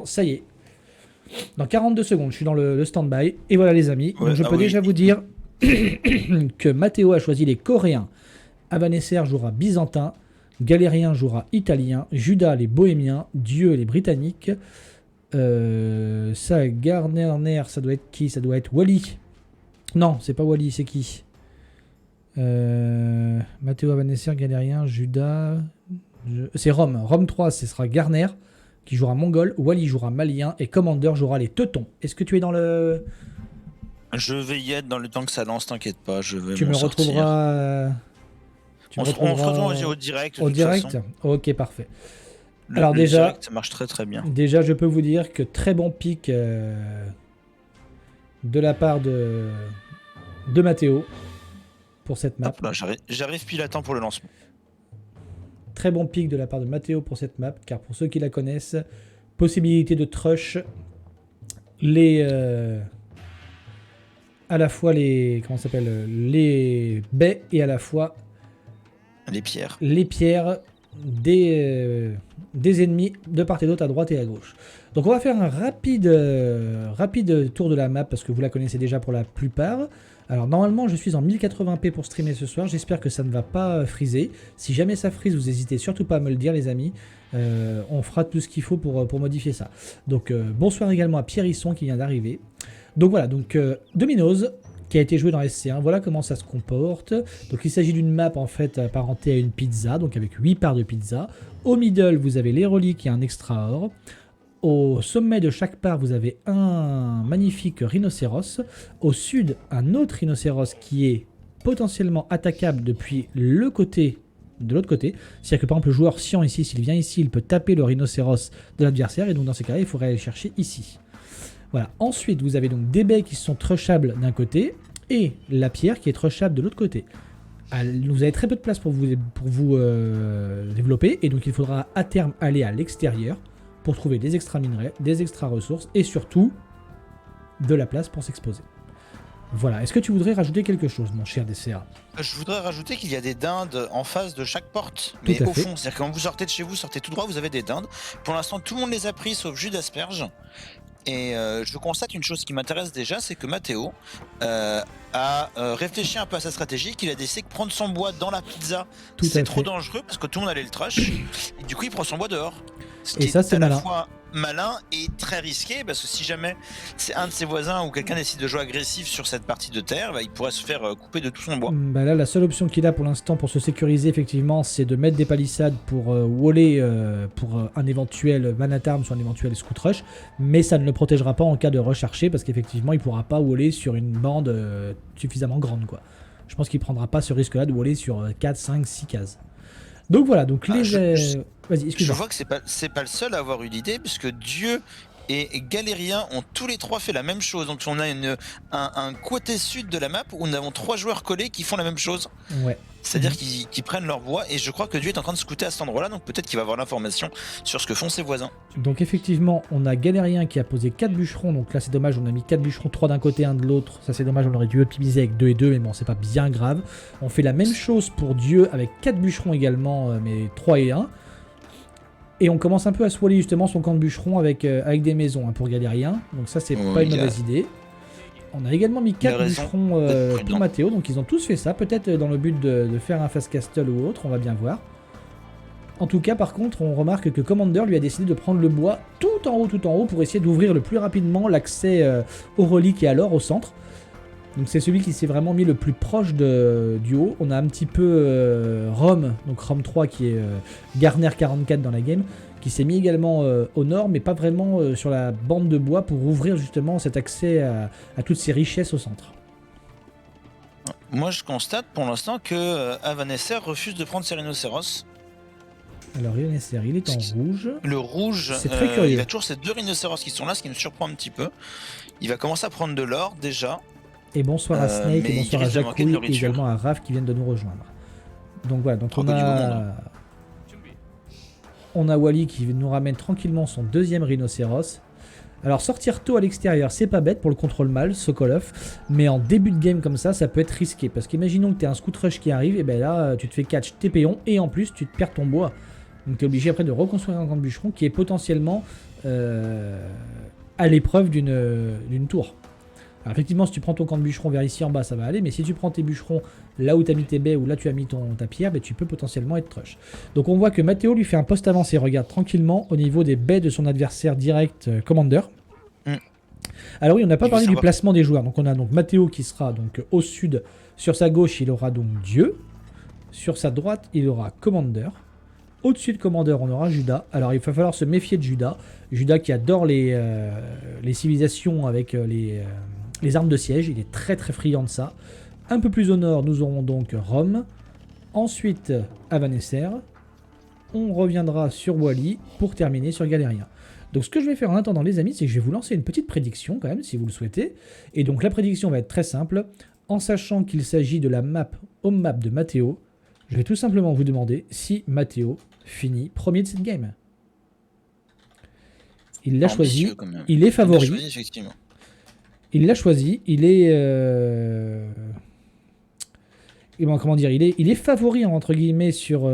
Ça y est. Dans 42 secondes, je suis dans le stand-by. Et voilà les amis. Ouais, Donc je peux déjà vous dire que Matteo a choisi les Coréens. Avanesser jouera Byzantin. Galérien jouera Italien. Judas les Bohémiens. Dieu les Britanniques. Ça, Garner, ça doit être qui? Ça doit être Wally. Non, c'est pas Wally, c'est qui? Matteo Avanesser, Galérien, Judas. C'est Rome. Rome 3, ce sera Garner qui jouera Mongol. Wally jouera Malien. Et Commander jouera les Teutons. Est-ce que tu es dans le. Je vais y être dans le temps que ça lance, t'inquiète pas, je vais Tu m'en me sortir. retrouveras. On se retrouve au direct. Au de toute direct. façon. Ok, parfait. Le- Alors le déjà, direct, ça marche très très bien. déjà, je peux vous dire que très bon pic de la part de Matteo pour cette map. Hop là, j'arrive pile à temps pour le lancement. Très bon pic de la part de Matteo pour cette map, car pour ceux qui la connaissent, possibilité de trush à la fois les comment ça s'appelle les baies et à la fois Les pierres. les pierres des ennemis de part et d'autre, à droite et à gauche. Donc on va faire un rapide tour de la map parce que vous la connaissez déjà pour la plupart. Alors normalement je suis en 1080p pour streamer ce soir, j'espère que ça ne va pas friser. Si jamais ça frise, vous n'hésitez surtout pas à me le dire les amis. On fera tout ce qu'il faut pour modifier ça. Donc bonsoir également à Pierre Hisson qui vient d'arriver. Donc voilà, donc Dominoes qui a été joué dans SC1, voilà comment ça se comporte. Donc il s'agit d'une map en fait apparentée à une pizza, donc avec 8 parts de pizza. Au middle, vous avez les reliques et un extra or. Au sommet de chaque part, vous avez un magnifique rhinocéros. Au sud, un autre rhinocéros qui est potentiellement attaquable depuis le côté de l'autre côté. C'est-à-dire que par exemple, le joueur Sian ici, s'il vient ici, il peut taper le rhinocéros de l'adversaire. Et donc dans ces cas-là, il faudrait aller chercher ici. Voilà. Ensuite, vous avez donc des baies qui sont trushables d'un côté et la pierre qui est trushable de l'autre côté. Vous avez très peu de place pour vous développer et donc il faudra à terme aller à l'extérieur pour trouver des extra minerais, des extra ressources et surtout de la place pour s'exposer. Voilà. Est-ce que tu voudrais rajouter quelque chose, mon cher DCA? Je voudrais rajouter qu'il y a des dindes en face de chaque porte, mais au fond. C'est-à-dire que quand vous sortez de chez vous, sortez tout droit, vous avez des dindes. Pour l'instant, tout le monde les a pris sauf jus d'asperge. Et je constate une chose qui m'intéresse déjà, c'est que Matteo a réfléchi un peu à sa stratégie, qu'il a décidé que prendre son bois dans la pizza, c'est trop dangereux parce que tout le monde allait le trash. Et du coup, il prend son bois dehors. Et ça, c'est malin. À la fois malin et très risqué parce que si jamais c'est un de ses voisins ou quelqu'un décide de jouer agressif sur cette partie de terre, bah, il pourrait se faire couper de tout son bois. Bah là, la seule option qu'il a pour l'instant pour se sécuriser, effectivement, c'est de mettre des palissades pour waller pour un éventuel man at arms ou un éventuel scout rush, mais ça ne le protégera pas en cas de rush archer parce qu'effectivement, il ne pourra pas waller sur une bande suffisamment grande, quoi. Je pense qu'il ne prendra pas ce risque-là de waller sur 4, 5, 6 cases. Donc voilà, donc les... Vas-y, excuse-moi. Je vois que c'est pas le seul à avoir eu l'idée, puisque Dieu et Galérien ont tous les trois fait la même chose. Donc on a un côté sud de la map où nous avons 3 joueurs collés qui font la même chose. Ouais. C'est-à-dire qu'ils prennent leur bois, et je crois que Dieu est en train de scouter à cet endroit-là, donc peut-être qu'il va avoir l'information sur ce que font ses voisins. Donc effectivement, on a Galérien qui a posé 4 bûcherons, donc là c'est dommage, on a mis 4 bûcherons, 3 d'un côté, 1 de l'autre, ça c'est dommage, on aurait dû optimiser avec 2 et 2, mais bon, c'est pas bien grave. On fait la même chose pour Dieu avec 4 bûcherons également, mais 3 et 1. Et on commence un peu à swaller justement son camp de bûcherons avec des maisons pour Galérien, donc ça c'est pas une mauvaise idée. On a également mis 4 bûcherons pour Matteo, donc ils ont tous fait ça, peut-être dans le but de faire un fast castle ou autre, on va bien voir. En tout cas, par contre, on remarque que Commander lui a décidé de prendre le bois tout en haut pour essayer d'ouvrir le plus rapidement l'accès aux reliques et à l'or au centre. Donc c'est celui qui s'est vraiment mis le plus proche du haut. On a un petit peu Rome, donc Rome 3 qui est Garner 44 dans la game, qui s'est mis également au nord, mais pas vraiment sur la bande de bois pour ouvrir justement cet accès à toutes ces richesses au centre. Moi je constate pour l'instant que Avanesser refuse de prendre ses rhinocéros. Alors Rhinocéros, il est en rouge. Le rouge, c'est très curieux. Il a toujours ces 2 rhinocéros qui sont là, ce qui me surprend un petit peu. Il va commencer à prendre de l'or déjà. Et bonsoir à Snake, et bonsoir à Jacouille, et également à Raph qui viennent de nous rejoindre. Donc voilà, donc on a Wally qui nous ramène tranquillement son 2e rhinocéros. Alors sortir tôt à l'extérieur, c'est pas bête pour le contrôle mal, Sokolov, mais en début de game comme ça peut être risqué. Parce qu'imaginons que tu as un scout rush qui arrive, et ben là tu te fais catch tes péons, et en plus tu te perds ton bois. Donc tu es obligé après de reconstruire un camp de bûcheron qui est potentiellement à l'épreuve d'une tour. Alors effectivement, si tu prends ton camp de bûcheron vers ici en bas, ça va aller, mais si tu prends tes bûcherons là où tu as mis tes baies ou là tu as mis ta pierre, tu peux potentiellement être trush. Donc on voit que Mathéo lui fait un poste avancé, regarde tranquillement au niveau des baies de son adversaire direct Commander. Alors oui, on n'a pas parlé du placement des joueurs. Donc on a donc Mathéo qui sera donc au sud, sur sa gauche il aura donc Dieu, sur sa droite il aura Commander. Au-dessus de Commander, on aura Judas. Alors, il va falloir se méfier de Judas. Judas qui adore les civilisations avec les armes de siège. Il est très très friand de ça. Un peu plus au nord, nous aurons donc Rome. Ensuite, Avanesser. On reviendra sur Wally pour terminer sur Galérien. Donc, ce que je vais faire en attendant, les amis, c'est que je vais vous lancer une petite prédiction quand même, si vous le souhaitez. Et donc, la prédiction va être très simple. En sachant qu'il s'agit de la home map de Mathéo, je vais tout simplement vous demander si Mathéo finit premier de cette game. Il l'a choisi, il est favori. Il l'a choisi, il est... comment dire, il est favori entre guillemets sur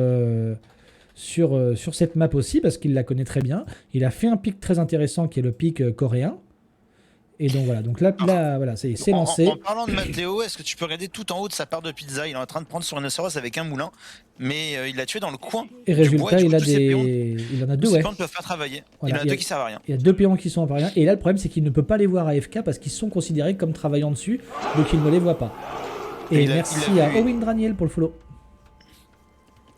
cette map aussi, parce qu'il la connaît très bien. Il a fait un pic très intéressant qui est le pic coréen. Et donc voilà, voilà, ça y est, c'est lancé. En parlant de Mathéo, est-ce que tu peux regarder tout en haut de sa part de pizza? Il est en train de prendre sur rhinocéros avec un moulin, mais il l'a tué dans le coin. Et résultat, il en a deux. Ces péons ne peuvent pas travailler. Voilà, il y en a deux qui servent à rien. Il y a deux péons qui sont à rien. Et là, le problème, c'est qu'il ne peut pas les voir AFK parce qu'ils sont considérés comme travaillant dessus, donc il ne les voit pas. Et merci à Owen Draniel pour le follow.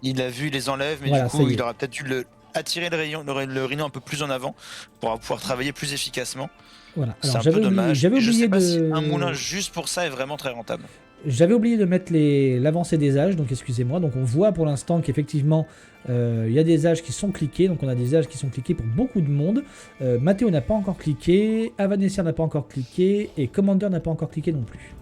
Il a vu, il les enlève, mais voilà, du coup, il aura peut-être dû attirer le rhino un peu plus en avant pour pouvoir travailler plus efficacement. Voilà. C'est un peu dommage. Je sais pas si un moulin juste pour ça est vraiment très rentable. J'avais oublié de mettre l'avancée des âges, donc excusez-moi. Donc on voit pour l'instant qu'effectivement il y a des âges qui sont cliqués, donc on a des âges qui sont cliqués pour beaucoup de monde. Mathéo n'a pas encore cliqué, Avanesser n'a pas encore cliqué et Commander n'a pas encore cliqué non plus.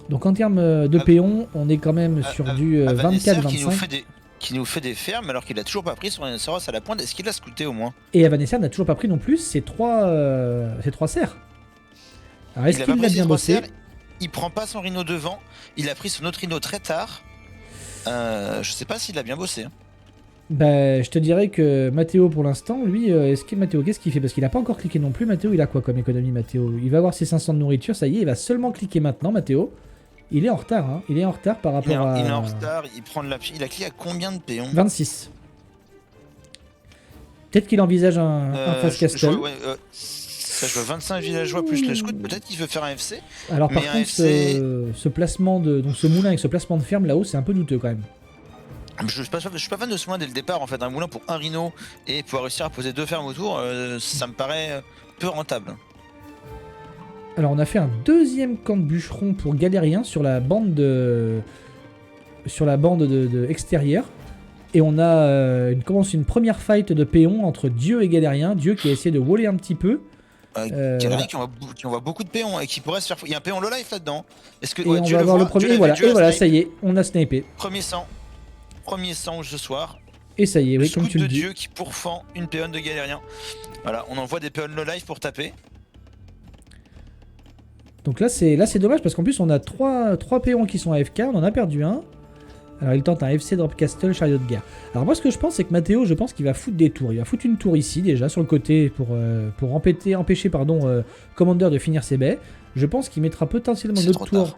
Donc en termes de péons, on est quand même sur du 24-25. Qui nous fait des fermes alors qu'il a toujours pas pris son rhinocéros à la pointe. Est-ce qu'il l'a scouté au moins? Et Avanesser n'a toujours pas pris non plus ses trois cerfs. Alors est-ce qu'il l'a bien bossé? Il prend pas son rhino devant. Il a pris son autre rhino très tard. Je sais pas s'il l'a bien bossé. Bah, je te dirais que Mathéo pour l'instant, lui, Mathéo, qu'est-ce qu'il fait? Parce qu'il a pas encore cliqué non plus. Mathéo, il a quoi comme économie, Mathéo? Il va avoir ses 500 de nourriture, ça y est, il va seulement cliquer maintenant, Mathéo. Il est en retard, hein. Il est en retard par rapport à... Il est en retard, il prend de la... Il a cliqué à combien de péons? 26. Peut-être qu'il envisage un face castle. Ça, je vois 25 villageois plus le scout, peut-être qu'il veut faire un FC. Alors par contre, ce placement de... Donc ce moulin avec ce placement de ferme là-haut, c'est un peu douteux quand même. Je suis pas fan de ce moulin dès le départ, en fait. Un moulin pour un rhino et pouvoir réussir à poser deux fermes autour, ça me paraît peu rentable. Alors on a fait un deuxième camp de bûcherons pour Galérien sur la bande de extérieure. Et on a une première fight de péons entre Dieu et Galérien. Dieu qui a essayé de waller un petit peu. Galérien qui envoie beaucoup de péons et qui pourrait se faire... Il y a un péon low life là-dedans. Est-ce que, on va voir le premier. Et voilà, ça y est, on a snipé. Premier sang ce soir. Et ça y est, oui, comme tu le dis. Le Dieu qui pourfend une péonne de Galérien. Voilà, on envoie des péons low life pour taper. Donc là c'est dommage parce qu'en plus on a 3 péons qui sont AFK, on en a perdu un. Alors il tente un FC Drop Castle, chariot de guerre. Alors moi ce que je pense c'est que Mathéo, je pense qu'il va foutre des tours. Il va foutre une tour ici déjà sur le côté pour empêcher Commander de finir ses baies. Je pense qu'il mettra potentiellement une autre tour.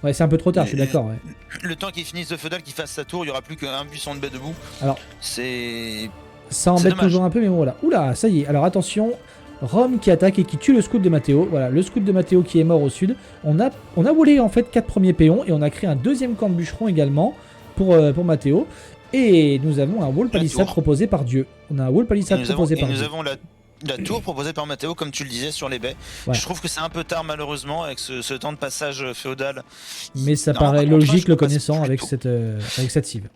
Ouais, c'est un peu trop tard, je suis d'accord. Ouais. Le temps qu'il finisse de feudal, qu'il fasse sa tour, il n'y aura plus qu'un buisson de baie debout. Alors c'est... Ça embête toujours un peu, mais bon voilà. Oula, ça y est. Alors attention, Rome qui attaque et qui tue le scout de Mathéo. Voilà, le scout de Mathéo qui est mort au sud. On a volé en fait 4 premiers péons et on a créé un deuxième camp de bûcherons également pour Mathéo. Et nous avons un wall palissade proposé par Dieu. On a un wall palissade proposé par Dieu. Nous avons la tour proposée par Mathéo, comme tu le disais, sur les baies. Ouais. Je trouve que c'est un peu tard malheureusement avec ce temps de passage féodal. Mais ça paraît logique le connaissant avec cette cive.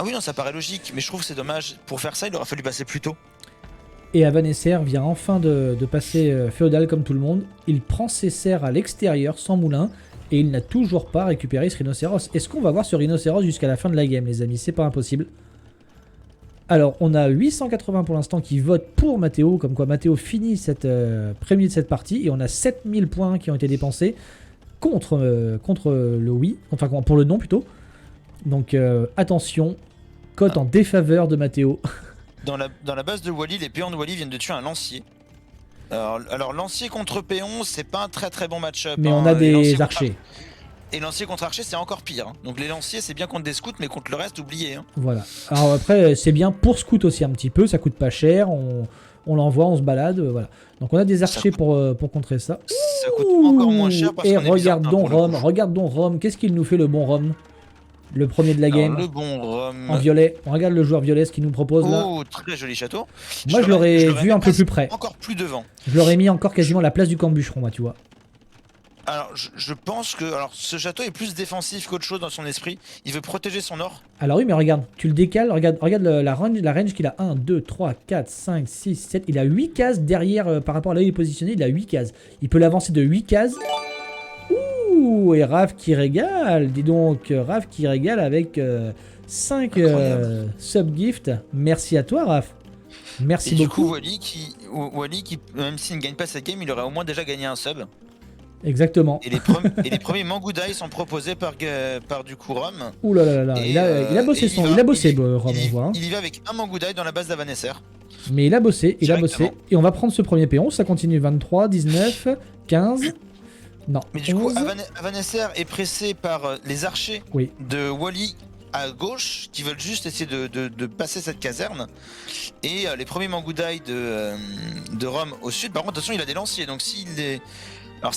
Ah oui, non, ça paraît logique, mais je trouve que c'est dommage. Pour faire ça, il aurait fallu passer plus tôt. Et Avanesser vient enfin de passer féodal comme tout le monde. Il prend ses serres à l'extérieur sans moulin et il n'a toujours pas récupéré ce rhinocéros. Est-ce qu'on va voir ce rhinocéros jusqu'à la fin de la game, les amis? C'est pas impossible. Alors, on a 880 pour l'instant qui votent pour Mathéo, comme quoi Mathéo finit premier de cette partie, et on a 7000 points qui ont été dépensés contre le oui, enfin pour le non plutôt. Donc attention, cote en défaveur de Mathéo. dans la base de Wally, les péons de Wally viennent de tuer un lancier. Alors lancier contre péon, c'est pas un très bon match-up. Mais on a des archers. Et lancier contre archer, c'est encore pire. Donc les lanciers, c'est bien contre des scouts, mais contre le reste, oubliez. Voilà. Alors après, c'est bien pour scout aussi un petit peu, ça coûte pas cher, on l'envoie, on se balade, voilà. Donc on a des archers pour contrer ça. Ça coûte encore moins cher parce qu'on est regardons Rome, qu'est-ce qu'il nous fait le bon Rome? Le premier de la game. Le bon Rome. En violet. On regarde le joueur violet, ce qu'il nous propose là. Oh, très joli château. Moi, je l'aurais vu un peu plus près. Encore plus devant. Je l'aurais mis encore quasiment à la place du camp bûcheron, moi, tu vois. Alors, je pense que ce château est plus défensif qu'autre chose dans son esprit. Il veut protéger son or. Alors oui, mais regarde, tu le décales, regarde la range qu'il a. 1, 2, 3, 4, 5, 6, 7. Il a 8 cases derrière par rapport à là où il est positionné. Il a 8 cases. Il peut l'avancer de 8 cases. Ouh, et Raph qui régale. Dis donc, Raph qui régale avec 5 sub-gifts. Merci à toi, Raph. Merci beaucoup. Du coup, Wally qui, même s'il ne gagne pas cette game, il aurait au moins déjà gagné un sub. Exactement. Et les premiers Mangudai sont proposés par du coup Rome. Ouh là là là, il a bossé Rome, on voit. Il y va avec un Mangudai dans la base d'Avanesser. Mais il a bossé, et on va prendre ce premier péon, ça continue 23, 19, 15. Non. Mais du coup, Avanesser est pressé par les archers de Wally à gauche qui veulent juste essayer de passer cette caserne. Et les premiers Mangudai de Rome au sud. Par contre, attention, il a des lanciers, donc s'il est. Alors,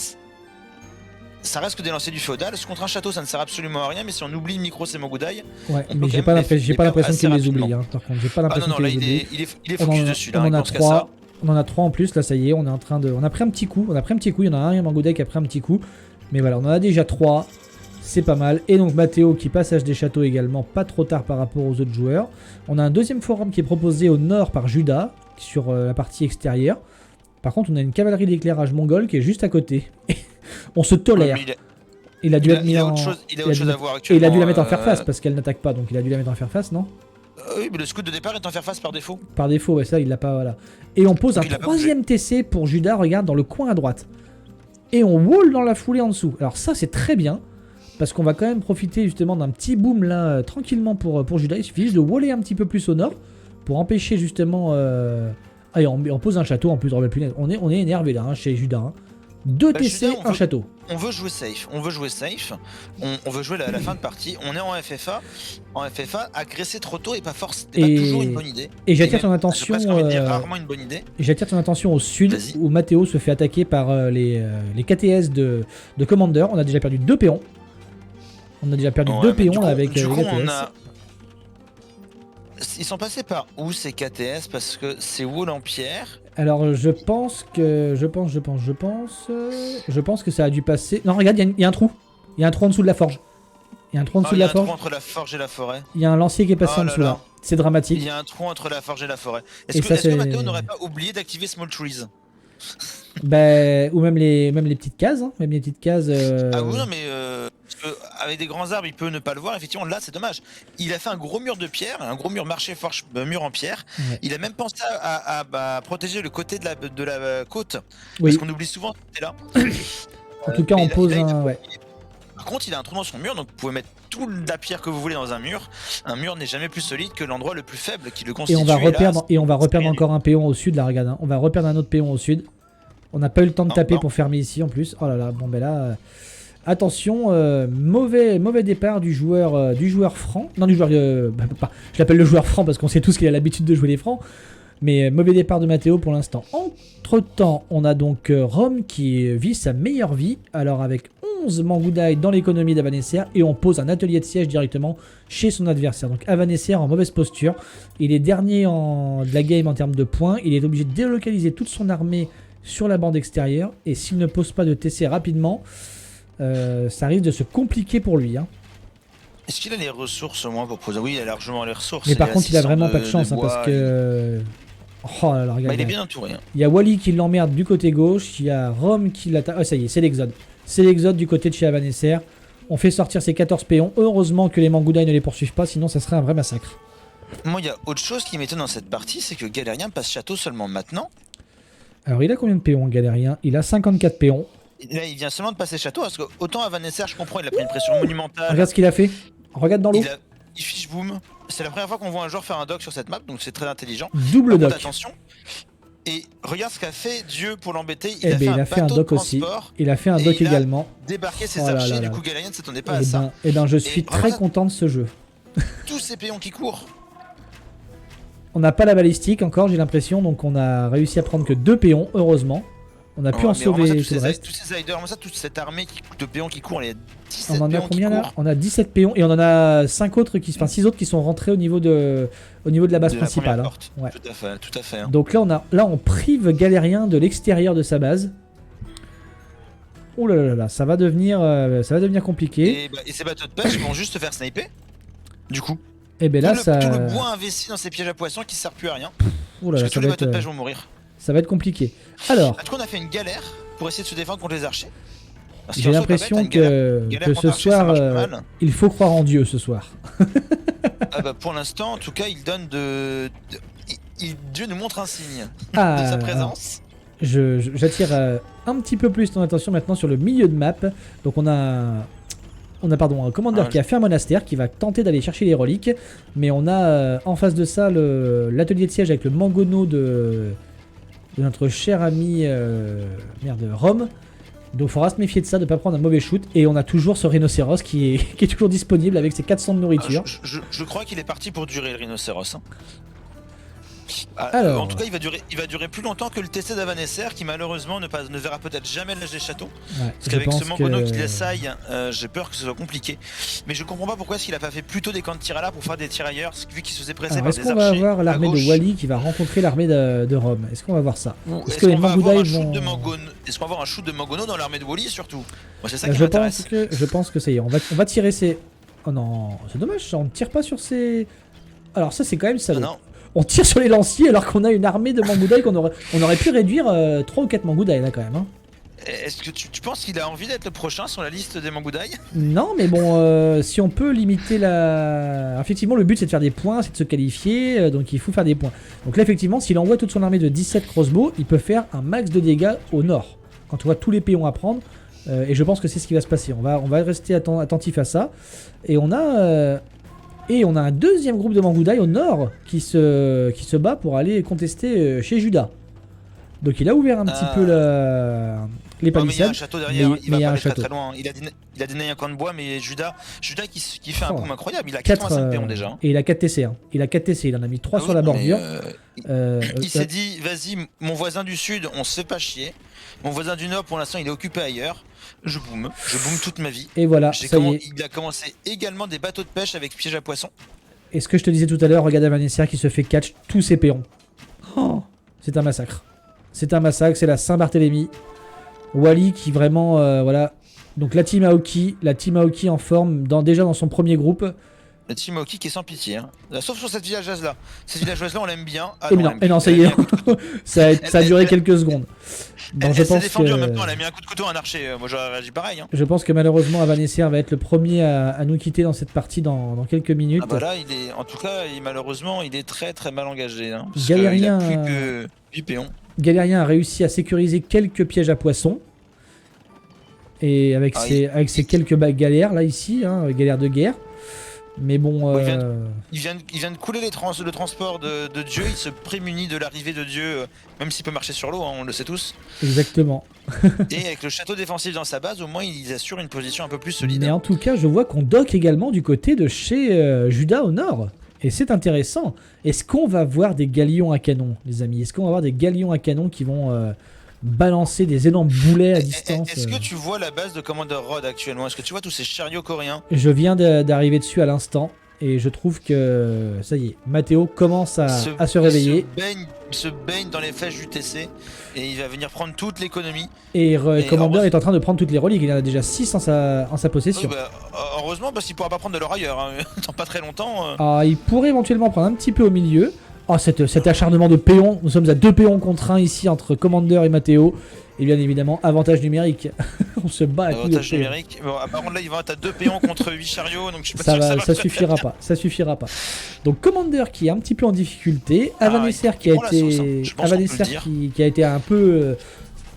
ça reste que des lanciers du féodal. Contre un château, ça ne sert absolument à rien, mais si on oublie Micro et Mangudai. Ouais, mais j'ai pas l'impression qu'il les oublie. Hein. Par contre, j'ai pas l'impression qu'il les oublie. Il est focus dessus. Là, on en a 3 en plus, là ça y est, on est en train de. On a pris un petit coup, il y en a un Mangudai qui a pris un petit coup. Mais voilà, on en a déjà 3. C'est pas mal. Et donc Mathéo qui passage des châteaux également, pas trop tard par rapport aux autres joueurs. On a un deuxième forum qui est proposé au nord par Judas, sur la partie extérieure. Par contre, on a une cavalerie d'éclairage mongole qui est juste à côté. On se tolère. Il a dû la mettre en faire face parce qu'elle n'attaque pas, donc il a dû la mettre en faire face, non? Oui, mais le scout de départ est en faire face par défaut. Par défaut, ouais, ça il l'a pas, voilà. Et on pose un troisième TC pour Judas, regarde, dans le coin à droite. Et on wall dans la foulée en dessous. Alors ça c'est très bien, parce qu'on va quand même profiter justement d'un petit boom là, tranquillement pour Judas. Il suffit juste de waller un petit peu plus au nord, pour empêcher justement... Ah, et on pose un château en plus, on est énervé là, hein, chez Judas. Hein. 2 TC, Judas, un château. On veut jouer safe, on veut jouer la fin de partie, on est en FFA. En FFA, agresser trop tôt n'est pas toujours une bonne idée. Et j'attire ton attention. Rarement une bonne idée. Et j'attire ton attention au sud, où Mathéo se fait attaquer par les KTS de Commander. On a déjà perdu 2 péons. On a déjà perdu 2 péons avec les KTS. Ils sont passés par où ces KTS? Parce que c'est wall en pierre. Alors je pense que ça a dû passer. Non, regarde, il y a un trou. Il y a un trou en dessous de la forge. Il y a un trou en dessous de la forge. Il y a un trou entre la forge et la forêt. Il y a un lancier qui est passé en dessous là. C'est dramatique. Il y a un trou entre la forge et la forêt. Est-ce que Mathéo n'aurait pas oublié d'activer Small Trees? Ou même les petites cases, hein. Même les petites cases. Ah oui, non, mais avec des grands arbres, il peut ne pas le voir. Effectivement, là, c'est dommage. Il a fait un gros mur de pierre, un gros mur marché forge, mur en pierre. Ouais. Il a même pensé à protéger le côté de la côte, parce qu'on oublie souvent ce côté-là. En tout cas, on pose un. Ouais. Par contre, il a un trou dans son mur, donc vous pouvez mettre toute la pierre que vous voulez dans un mur. Un mur n'est jamais plus solide que l'endroit le plus faible qui le constitue. Et on va reperdre encore un péon au sud, là, regarde. Hein. On va reperdre un autre péon au sud. On n'a pas eu le temps de taper pour fermer ici en plus. Oh là là, bon ben là... attention, mauvais départ du joueur franc. Non, du joueur... je l'appelle le joueur franc parce qu'on sait tous qu'il a l'habitude de jouer les francs. Mais mauvais départ de Mathéo pour l'instant. Entre-temps, on a donc Rome qui vit sa meilleure vie. Alors avec 11 Mangudai dans l'économie d'Avanesser. Et on pose un atelier de siège directement chez son adversaire. Donc Avanesser en mauvaise posture. Il est dernier de la game en termes de points. Il est obligé de délocaliser toute son armée sur la bande extérieure. Et s'il ne pose pas de TC rapidement, ça risque de se compliquer pour lui. Hein. Est-ce qu'il a les ressources au moins pour poser? Oui, il a largement les ressources. Mais par contre, il a vraiment pas de chance. Hein, parce que... Oh là là, regarde. Il est bien entouré. Hein. Il y a Wally qui l'emmerde du côté gauche. Il y a Rome qui l'attaque. Oh, ça y est, c'est l'exode. C'est l'exode du côté de chez Avanesser. On fait sortir ses 14 péons. Heureusement que les Mangudai ne les poursuivent pas, sinon ça serait un vrai massacre. Moi, il y a autre chose qui m'étonne dans cette partie, c'est que Galérien passe château seulement maintenant. Alors, il a combien de péons, Galérien? Il a 54 péons. Là, il vient seulement de passer château, parce que autant Avanesser, je comprends, il a pris une pression monumentale. Regarde ce qu'il a fait. Regarde dans l'eau. Il fiche boom. c'est la première fois qu'on voit un joueur faire un dock sur cette map, donc c'est très intelligent. Double dock. Attention. Et regarde ce qu'a fait Dieu pour l'embêter. Il a fait un dock aussi. Il a fait un dock également. Débarqué ses archers, du coup Galarian ne s'attendait pas à ça. Et ben je suis très content de ce jeu. Tous ces péons qui courent. On n'a pas la balistique encore, j'ai l'impression, donc on a réussi à prendre que 2 péons, heureusement. On a pu en sauver tout le reste. Tous ces Hiders, toute cette armée de péons qui courent, il y a 17 on en a combien là? On a 17 péons et on en a 6 autres qui sont rentrés au niveau de la base principale. Ouais. Tout à fait. Hein. Donc là on prive Galérien de l'extérieur de sa base. Oh là là, ça va devenir compliqué. Et ces bateaux de pêche vont juste se faire sniper. Du coup. Et ben là tout le bois investi dans ces pièges à poissons qui ne servent plus à rien. Parce que tous les bateaux de pêche vont mourir. Ça va être compliqué. Alors. Est-ce qu'on a fait une galère pour essayer de se défendre contre les archers? J'ai l'impression que ce soir, il faut croire en Dieu ce soir. Pour l'instant, en tout cas, il donne Dieu nous montre un signe de sa présence. J'attire un petit peu plus ton attention maintenant sur le milieu de map. Donc on a un commandeur qui a fait un monastère qui va tenter d'aller chercher les reliques. Mais on a en face de ça l'atelier de siège avec le mangono de notre cher ami Rome. Donc il faudra se méfier de ça, de ne pas prendre un mauvais shoot. Et on a toujours ce rhinocéros qui est toujours disponible avec ses 400 de nourriture. Je crois qu'il est parti pour durer le rhinocéros. Hein. Alors, en tout cas, il va durer plus longtemps que le TC d'Avanesser qui malheureusement ne verra peut-être jamais l'âge des châteaux. Parce qu'avec ce mangono qui l'essaye, j'ai peur que ce soit compliqué. Mais je comprends pas pourquoi est-ce qu'il a pas fait plutôt des camps de tir à la pour faire des tirailleurs, vu qu'il se faisait presser par des archers. Est-ce qu'on va avoir l'armée de Wally qui va rencontrer l'armée de Rome? Est-ce qu'on va voir ça? Est-ce qu'on va avoir un shoot de mangono dans l'armée de Wally surtout? Moi, c'est ça qui m'intéresse. Je pense que ça y est, on va tirer ces... Oh non, c'est dommage ça, on ne tire pas sur ces... Alors ça c'est quand même salaud. On tire sur les lanciers alors qu'on a une armée de Mangudai on aurait pu réduire 3 ou 4 Mangudai là quand même. Hein. Est-ce que tu penses qu'il a envie d'être le prochain sur la liste des Mangudai? Non, mais bon, si on peut limiter la... Effectivement, le but c'est de faire des points, c'est de se qualifier, donc il faut faire des points. Donc là, effectivement, s'il envoie toute son armée de 17 crossbows, il peut faire un max de dégâts au nord. Quand on voit tous les péons à prendre, et je pense que c'est ce qui va se passer. On va rester attentif à ça. Et on a un deuxième groupe de Mangudai au nord qui se bat pour aller contester chez Judas. Donc il a ouvert un petit peu les palissades. Mais il y a un château derrière, il va pas aller très loin. Il a dénaillé un coin de bois, mais Judas qui fait un coup incroyable. Il a 85 péons déjà. Et il a 4 TC. Hein. Il a 4 TC, il en a mis 3 sur la bordure. Il s'est dit, vas-y, mon voisin du sud, on se fait pas chier. Mon voisin du nord, pour l'instant, il est occupé ailleurs. Je boom toute ma vie. Et voilà, ça y est. Il a commencé également des bateaux de pêche avec piège à poissons. Et ce que je te disais tout à l'heure, regarde Avanesser qui se fait catch tous ses péons. Oh, c'est un massacre. C'est un massacre, c'est la Saint-Barthélemy. Wally qui vraiment, voilà. Donc la team Aoki en forme, déjà dans son premier groupe. La team Aoki qui est sans pitié. Hein. Sauf sur cette villageoise-là. Cette villageoise-là, on l'aime bien. Non, ça y est. ça a duré quelques secondes. Elle s'est défendue en même temps, elle a mis un coup de couteau à un archer. Moi j'aurais réagi pareil. Hein. Je pense que malheureusement Avanesser va être le premier à nous quitter dans cette partie dans quelques minutes. Là, en tout cas, malheureusement, il est très très mal engagé. Hein, parce Galérien, il a plus que 8 péons. Galérien a réussi à sécuriser quelques pièges à poissons. Et avec ses quelques galères là ici, hein, galères de guerre. Mais bon, il vient de couler le transport de Dieu, il se prémunit de l'arrivée de Dieu, même s'il peut marcher sur l'eau, hein, on le sait tous. Exactement. Et avec le château défensif dans sa base, au moins ils assurent une position un peu plus solide. Mais en tout cas, je vois qu'on dock également du côté de chez Judas au nord. Et c'est intéressant. Est-ce qu'on va voir des galions à canon, les amis? Est-ce qu'on va voir des galions à canon qui vont balancer des énormes boulets à distance? Est-ce que tu vois la base de Commander Rod actuellement? Est-ce que tu vois tous ces chariots coréens? Je viens d'arriver dessus à l'instant et je trouve que ça y est, Matteo commence à se réveiller. Il se baigne dans les flèches du TC et il va venir prendre toute l'économie. Et Commander est en train de prendre toutes les reliques, il en a déjà 6 en sa possession. Oui, heureusement parce qu'il pourra pas prendre de l'or ailleurs, hein. Dans pas très longtemps. Il pourrait éventuellement prendre un petit peu au milieu. Oh, cet acharnement de péons, nous sommes à 2 péons contre 1 ici entre Commander et Matteo. Et bien évidemment, avantage numérique. On se bat à coups de avantage numérique. Bon, apparemment là, il va être à 2 péons contre 8 chariots, donc je suis pas sûr que ça suffira pas. Ça suffira pas. Donc Commander qui est un petit peu en difficulté, Avanesser qui a été un peu...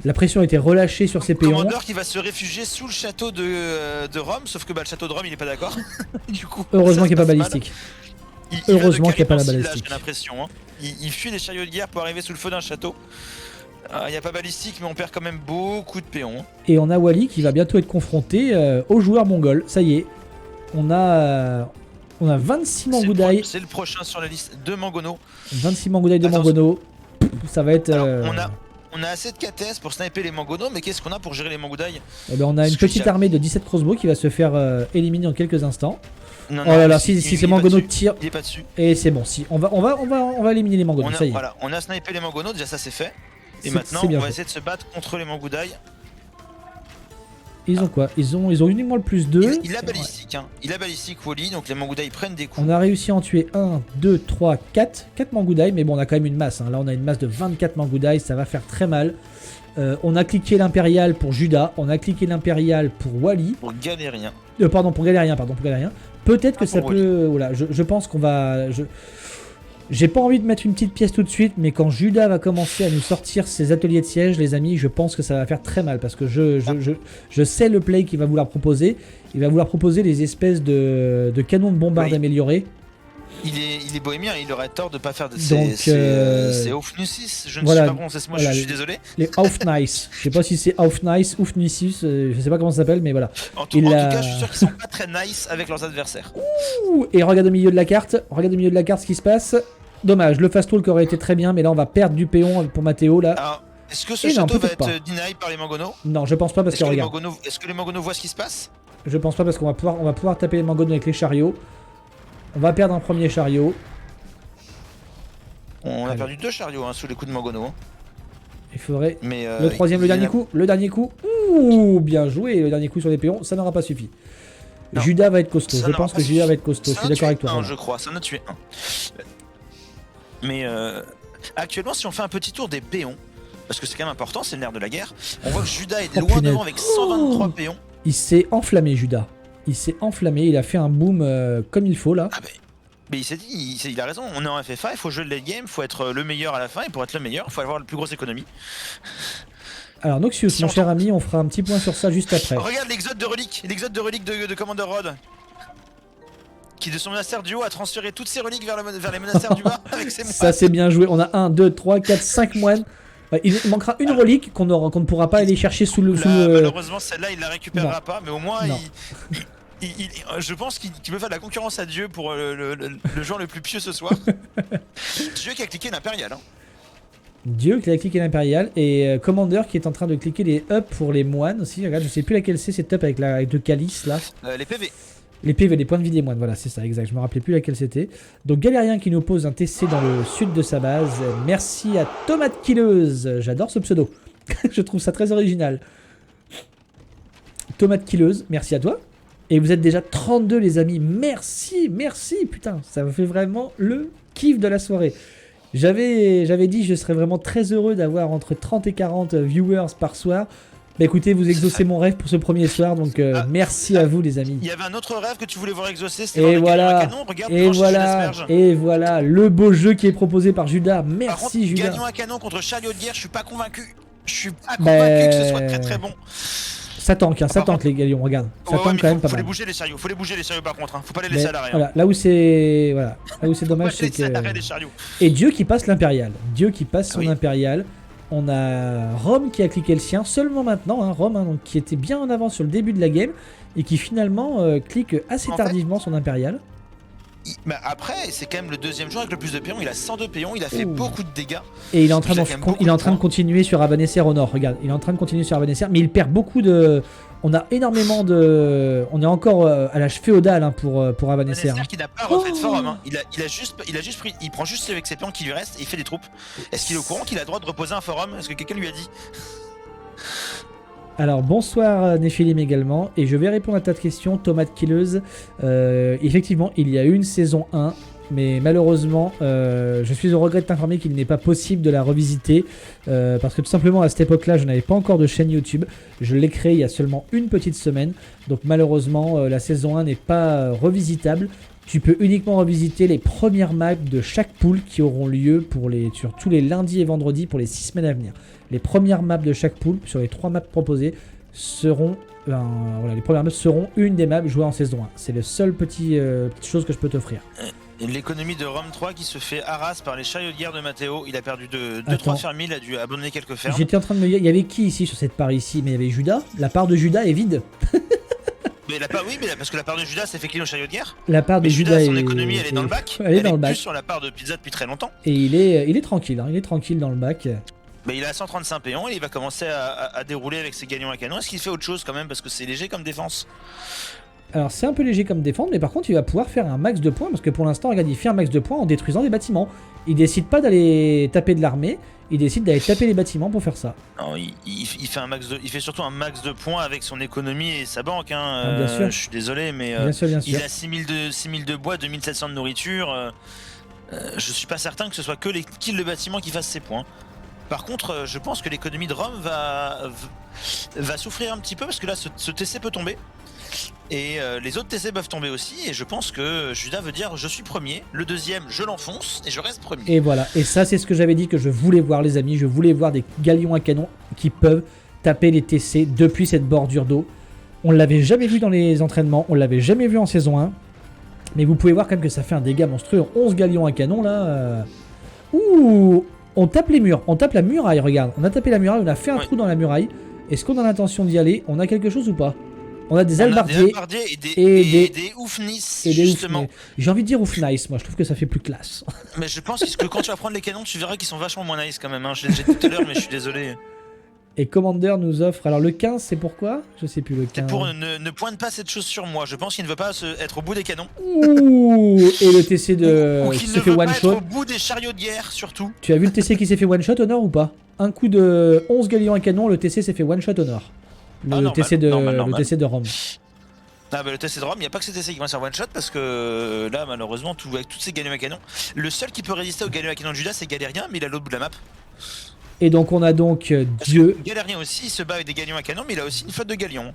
la pression a été relâchée sur ses péons. Commander qui va se réfugier sous le château de Rome, sauf que le château de Rome il est pas d'accord. Du coup, heureusement qu'il n'y a pas balistique. Heureusement qu'il n'y a pas la balistique. J'ai l'impression. Hein. Il fuit les chariots de guerre pour arriver sous le feu d'un château. Il n'y a pas balistique, mais on perd quand même beaucoup de péons. Et on a Wally qui va bientôt être confronté aux joueurs mongols. Ça y est, on a 26 Mangudai. C'est le prochain sur la liste de Mangono. 26 Mangudai de Mangono. Ça va être... Alors, on a assez de KTS pour sniper les Mangono, mais qu'est-ce qu'on a pour gérer les Mangudai? Eh ben, on a une petite armée de 17 crossbows qui va se faire éliminer en quelques instants. Non, oh là là, si ces Mangono tirent... Il est pas dessus. Et c'est bon, si. On va éliminer les Mangono, ça y est. Voilà, on a snipé les Mangono, déjà ça c'est fait. Et maintenant, on va essayer de se battre contre les Mangudai. Ils ont quoi? Ils ont uniquement le plus 2. Il a balistique, hein. Il a balistique Wally, donc les Mangudai prennent des coups. On a réussi à en tuer 1, 2, 3, 4. 4 Mangudai, mais bon, on a quand même une masse. Hein. Là, on a une masse de 24 Mangudai, ça va faire très mal. On a cliqué l'impérial pour Judas, on a cliqué l'impérial pour Wally. Pour Galérien. Pour Galérien. Peut-être que ça peut... Voilà, je pense qu'on va... J'ai pas envie de mettre une petite pièce tout de suite, mais quand Judas va commencer à nous sortir ses ateliers de siège, les amis, je pense que ça va faire très mal, parce que je sais le play qu'il va vouloir proposer. Il va vouloir proposer des espèces de canons de bombarde améliorés. Il est bohémien, il aurait tort de pas faire de c'est Aufnussis, je ne sais pas prononcer ce mot, je suis désolé. Les Aufnice, je sais pas si c'est Aufnice, Aufnussis, je sais pas comment ça s'appelle, mais voilà. En tout cas, je suis sûr qu'ils sont pas très nice avec leurs adversaires. Ouh, et regarde au milieu de la carte, ce qui se passe. Dommage, le fast talk aurait été très bien, mais là on va perdre du péon pour Mathéo là. Alors, est-ce que ce château va être deny par les Mangono? Non, je pense pas parce que regarde. Est-ce que les Mangono voient ce qui se passe? Je pense pas parce qu'on va pouvoir taper les Mangono avec les chariots. On va perdre un premier chariot. On a perdu 2 chariots sous les coups de Mangono. Il faudrait... le troisième, le dernier coup. Ouh, bien joué. Le dernier coup sur les péons, ça n'aura pas suffi. Non. Judas va être costaud. Je pense que Judas va être costaud. Je suis d'accord avec toi. Voilà. Je crois, ça en a tué un. Mais actuellement, si on fait un petit tour des péons, parce que c'est quand même important, c'est le nerf de la guerre, on voit que Judas est loin devant avec 123 péons. Il s'est enflammé, Judas. Il s'est enflammé, il a fait un boom comme il faut là. Ah mais il s'est dit, il a raison, on est en FFA, il faut jouer le late game, il faut être le meilleur à la fin, et pour être le meilleur, il faut avoir la plus grosse économie. Alors Noxious, mon cher ami, on fera un petit point sur ça juste après. Regarde l'exode de reliques, de Commander Rod, qui de son monastère du haut a transféré toutes ses reliques vers les monastères du bas avec ses moines. Ça c'est bien joué, on a 1, 2, 3, 4, 5 moines. Il manquera une relique qu'on ne pourra pas aller chercher sous le... Malheureusement celle-là il la récupérera pas, mais au moins je pense qu'il peut faire de la concurrence à Dieu pour le joueur le plus pieux ce soir. Dieu qui a cliqué l'impérial. Hein. Dieu qui a cliqué l'impérial et Commander qui est en train de cliquer les up pour les moines aussi. Regarde, je sais plus laquelle c'est cette up avec le calice là. Les PV. Les PV, les points de vie des moines, voilà, c'est ça, exact. Je me rappelais plus laquelle c'était. Donc Galérien qui nous pose un TC dans le sud de sa base. Merci à Tomate Killeuse. J'adore ce pseudo. Je trouve ça très original. Tomate Killeuse, merci à toi. Et vous êtes déjà 32 les amis. Merci, putain. Ça me fait vraiment le kiff de la soirée. J'avais dit que je serais vraiment très heureux d'avoir entre 30 et 40 viewers par soir. Bah écoutez, vous exaucez mon rêve pour ce premier soir, donc merci à vous les amis. Il y avait un autre rêve que tu voulais voir exaucer, c'était voir le canon. Regarde, et voilà, le beau jeu qui est proposé par Judas. Merci par contre, Judas. Gagnons un canon contre chariot de guerre, je suis pas convaincu. Je suis pas convaincu que ce soit très très bon. Ça tank, hein, ça tank les galions, regarde. Ça tank quand même pas mal. Faut les bouger les chariots par contre, hein. Faut pas les laisser à l'arrière. Voilà, là où c'est dommage, c'est que... Et Dieu qui passe l'impérial. Dieu qui passe son impérial. On a Rome qui a cliqué le sien seulement maintenant, hein, Rome donc, qui était bien en avance sur le début de la game et qui finalement clique assez tardivement son impérial. Mais après, c'est quand même le deuxième joueur avec le plus de péons, il a 102 péons, il a fait beaucoup de dégâts. Et il est en train, de continuer sur Avanesser au nord, regarde, il est en train de continuer sur Avanesser, mais il perd beaucoup de... On a énormément de... On est encore à l'âge féodal hein, pour Avanesser. Avanesser qui n'a pas refait de forum, hein. Il a juste pris, il prend juste avec ses péons qui lui restent et il fait des troupes. Est-ce qu'il est au courant qu'il a le droit de reposer un forum? Est-ce que quelqu'un lui a dit? Alors bonsoir Néphilim également, et je vais répondre à ta question, Tomate Killeuse. Effectivement, il y a eu une saison 1, mais malheureusement, je suis au regret de t'informer qu'il n'est pas possible de la revisiter, parce que tout simplement à cette époque-là, je n'avais pas encore de chaîne YouTube. Je l'ai créée il y a seulement une petite semaine, donc malheureusement, la saison 1 n'est pas revisitable. Tu peux uniquement revisiter les premières maps de chaque pool qui auront lieu sur tous les lundis et vendredis pour les 6 semaines à venir. Les premières maps de chaque pool sur les 3 maps proposées seront les premières maps seront une des maps jouées en saison 1. C'est la seule petite chose que je peux t'offrir. L'économie de Rome 3 qui se fait harasse par les chariots de guerre de Matteo. Il a perdu 2-3 fermes, il a dû abandonner quelques fermes. J'étais en train de me dire, il y avait qui ici sur cette part ici? Mais il y avait Judas. La part de Judas est vide. Mais oui, mais parce que la part de Judas s'est fait clean au chariot de guerre. La part de Judas, son économie, elle est dans le bac. Elle est dans le bac. Plus sur la part de pizza depuis très longtemps. Et il est tranquille, hein. Il est tranquille dans le bac. Mais il a 135 péons et il va commencer à dérouler avec ses galions à canon. Est-ce qu'il fait autre chose quand même parce que c'est léger comme défense? Alors c'est un peu léger comme défense, mais par contre il va pouvoir faire un max de points, parce que pour l'instant, regarde, il fait un max de points en détruisant des bâtiments. Il décide pas d'aller taper de l'armée, il décide d'aller taper les bâtiments pour faire ça. Non, il fait surtout un max de points avec son économie et sa banque. Hein. Bien sûr. Je suis désolé, mais bien sûr. Il a 6000 de bois, 2700 de nourriture. Je suis pas certain que ce soit que les kills de bâtiments qui fassent ses points. Par contre, je pense que l'économie de Rome va souffrir un petit peu parce que là, ce TC peut tomber. Et les autres TC peuvent tomber aussi. Et je pense que Judas veut dire je suis premier. Le deuxième, je l'enfonce et je reste premier. Et voilà. Et ça, c'est ce que j'avais dit que je voulais voir, les amis. Je voulais voir des galions à canon qui peuvent taper les TC depuis cette bordure d'eau. On l'avait jamais vu dans les entraînements. On l'avait jamais vu en saison 1. Mais vous pouvez voir quand même que ça fait un dégât monstrueux. 11 galions à canon là. Ouh! On tape les murs, on tape la muraille, regarde. On a tapé la muraille, on a fait un trou dans la muraille. Est-ce qu'on a l'intention d'y aller? On a quelque chose ou pas? On a des halbardiers et des oufnis, justement. J'ai envie de dire oufnice, moi je trouve que ça fait plus classe. Mais je pense que quand tu vas prendre les canons, tu verras qu'ils sont vachement moins nice quand même. Hein. J'ai dit tout à l'heure, mais je suis désolé. Et Commander nous offre. Alors le 15, c'est pourquoi? Je sais plus le 15. C'est pour ne pointe pas cette chose sur moi. Je pense qu'il ne veut pas être au bout des canons. Ouh. Et le TC de. Ou qu'il ne veut pas être au bout des chariots de guerre, surtout. Tu as vu le TC qui s'est fait one shot Honor ou pas? Un coup de 11 galions à canon, le TC s'est fait one shot Honor. Le TC de Rome. Ah bah le TC de Rome, il n'y a pas que ce TC qui va se faire one shot parce que là malheureusement avec tous ces galions à canon, le seul qui peut résister aux galions à canon de Judas c'est Galérien, mais il a l'autre bout de la map. Et donc on a donc Dieu. Galérien aussi, il se bat avec des galions à canon, mais il a aussi une flotte de galions.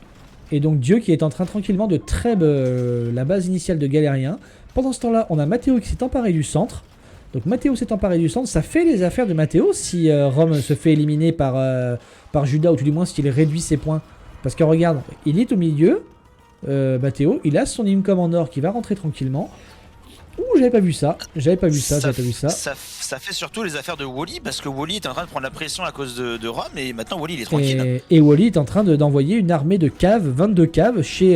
Et donc Dieu qui est en train tranquillement de treb la base initiale de Galérien. Pendant ce temps-là, on a Matteo qui s'est emparé du centre. Donc Matteo s'est emparé du centre, ça fait les affaires de Matteo si Rome se fait éliminer par Judas, ou tout du moins s'il réduit ses points. Parce que regarde, il est au milieu, Matteo, il a son Im Commander qui va rentrer tranquillement. Ouh, j'avais pas vu ça. Ça fait surtout les affaires de Wally parce que Wally est en train de prendre la pression à cause de Rome et maintenant Wally il est tranquille. Et Wally est en train d'envoyer une armée de caves, 22 caves chez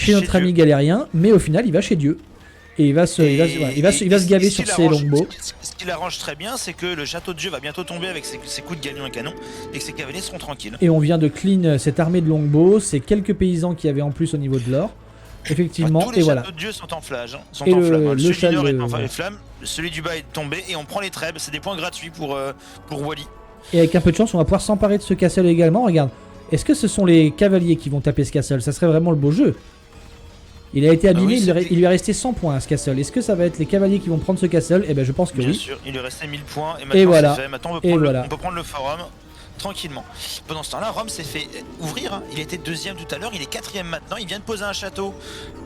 notre ami Galérien, mais au final il va chez Dieu. Et il va se gaver sur ses longbows. Ce qui l'arrange très bien, c'est que le château de Dieu va bientôt tomber avec ses coups de galion et canon et que ses cavaliers seront tranquilles. Et on vient de clean cette armée de longbows, c'est quelques paysans qui avaient en plus au niveau de l'or. Effectivement, tous les et voilà. châteaux de Dieu sont en flamme. Le celui du Nord est en flamme, celui du bas est tombé et on prend les trèbes. C'est des points gratuits pour Wally. Et avec un peu de chance, on va pouvoir s'emparer de ce castle également. Regarde, est-ce que ce sont les cavaliers qui vont taper ce castle? Ça serait vraiment le beau jeu. Il a été abîmé, il lui est resté 100 points à ce castle. Est-ce que ça va être les cavaliers qui vont prendre ce castle? Eh ben je pense que bien oui. Bien sûr, il lui restait 1000 points et maintenant voilà. c'est fait. Maintenant on peut prendre le forum tranquillement. Pendant ce temps-là, Rome s'est fait ouvrir. Hein. Il était deuxième tout à l'heure, il est quatrième maintenant. Il vient de poser un château,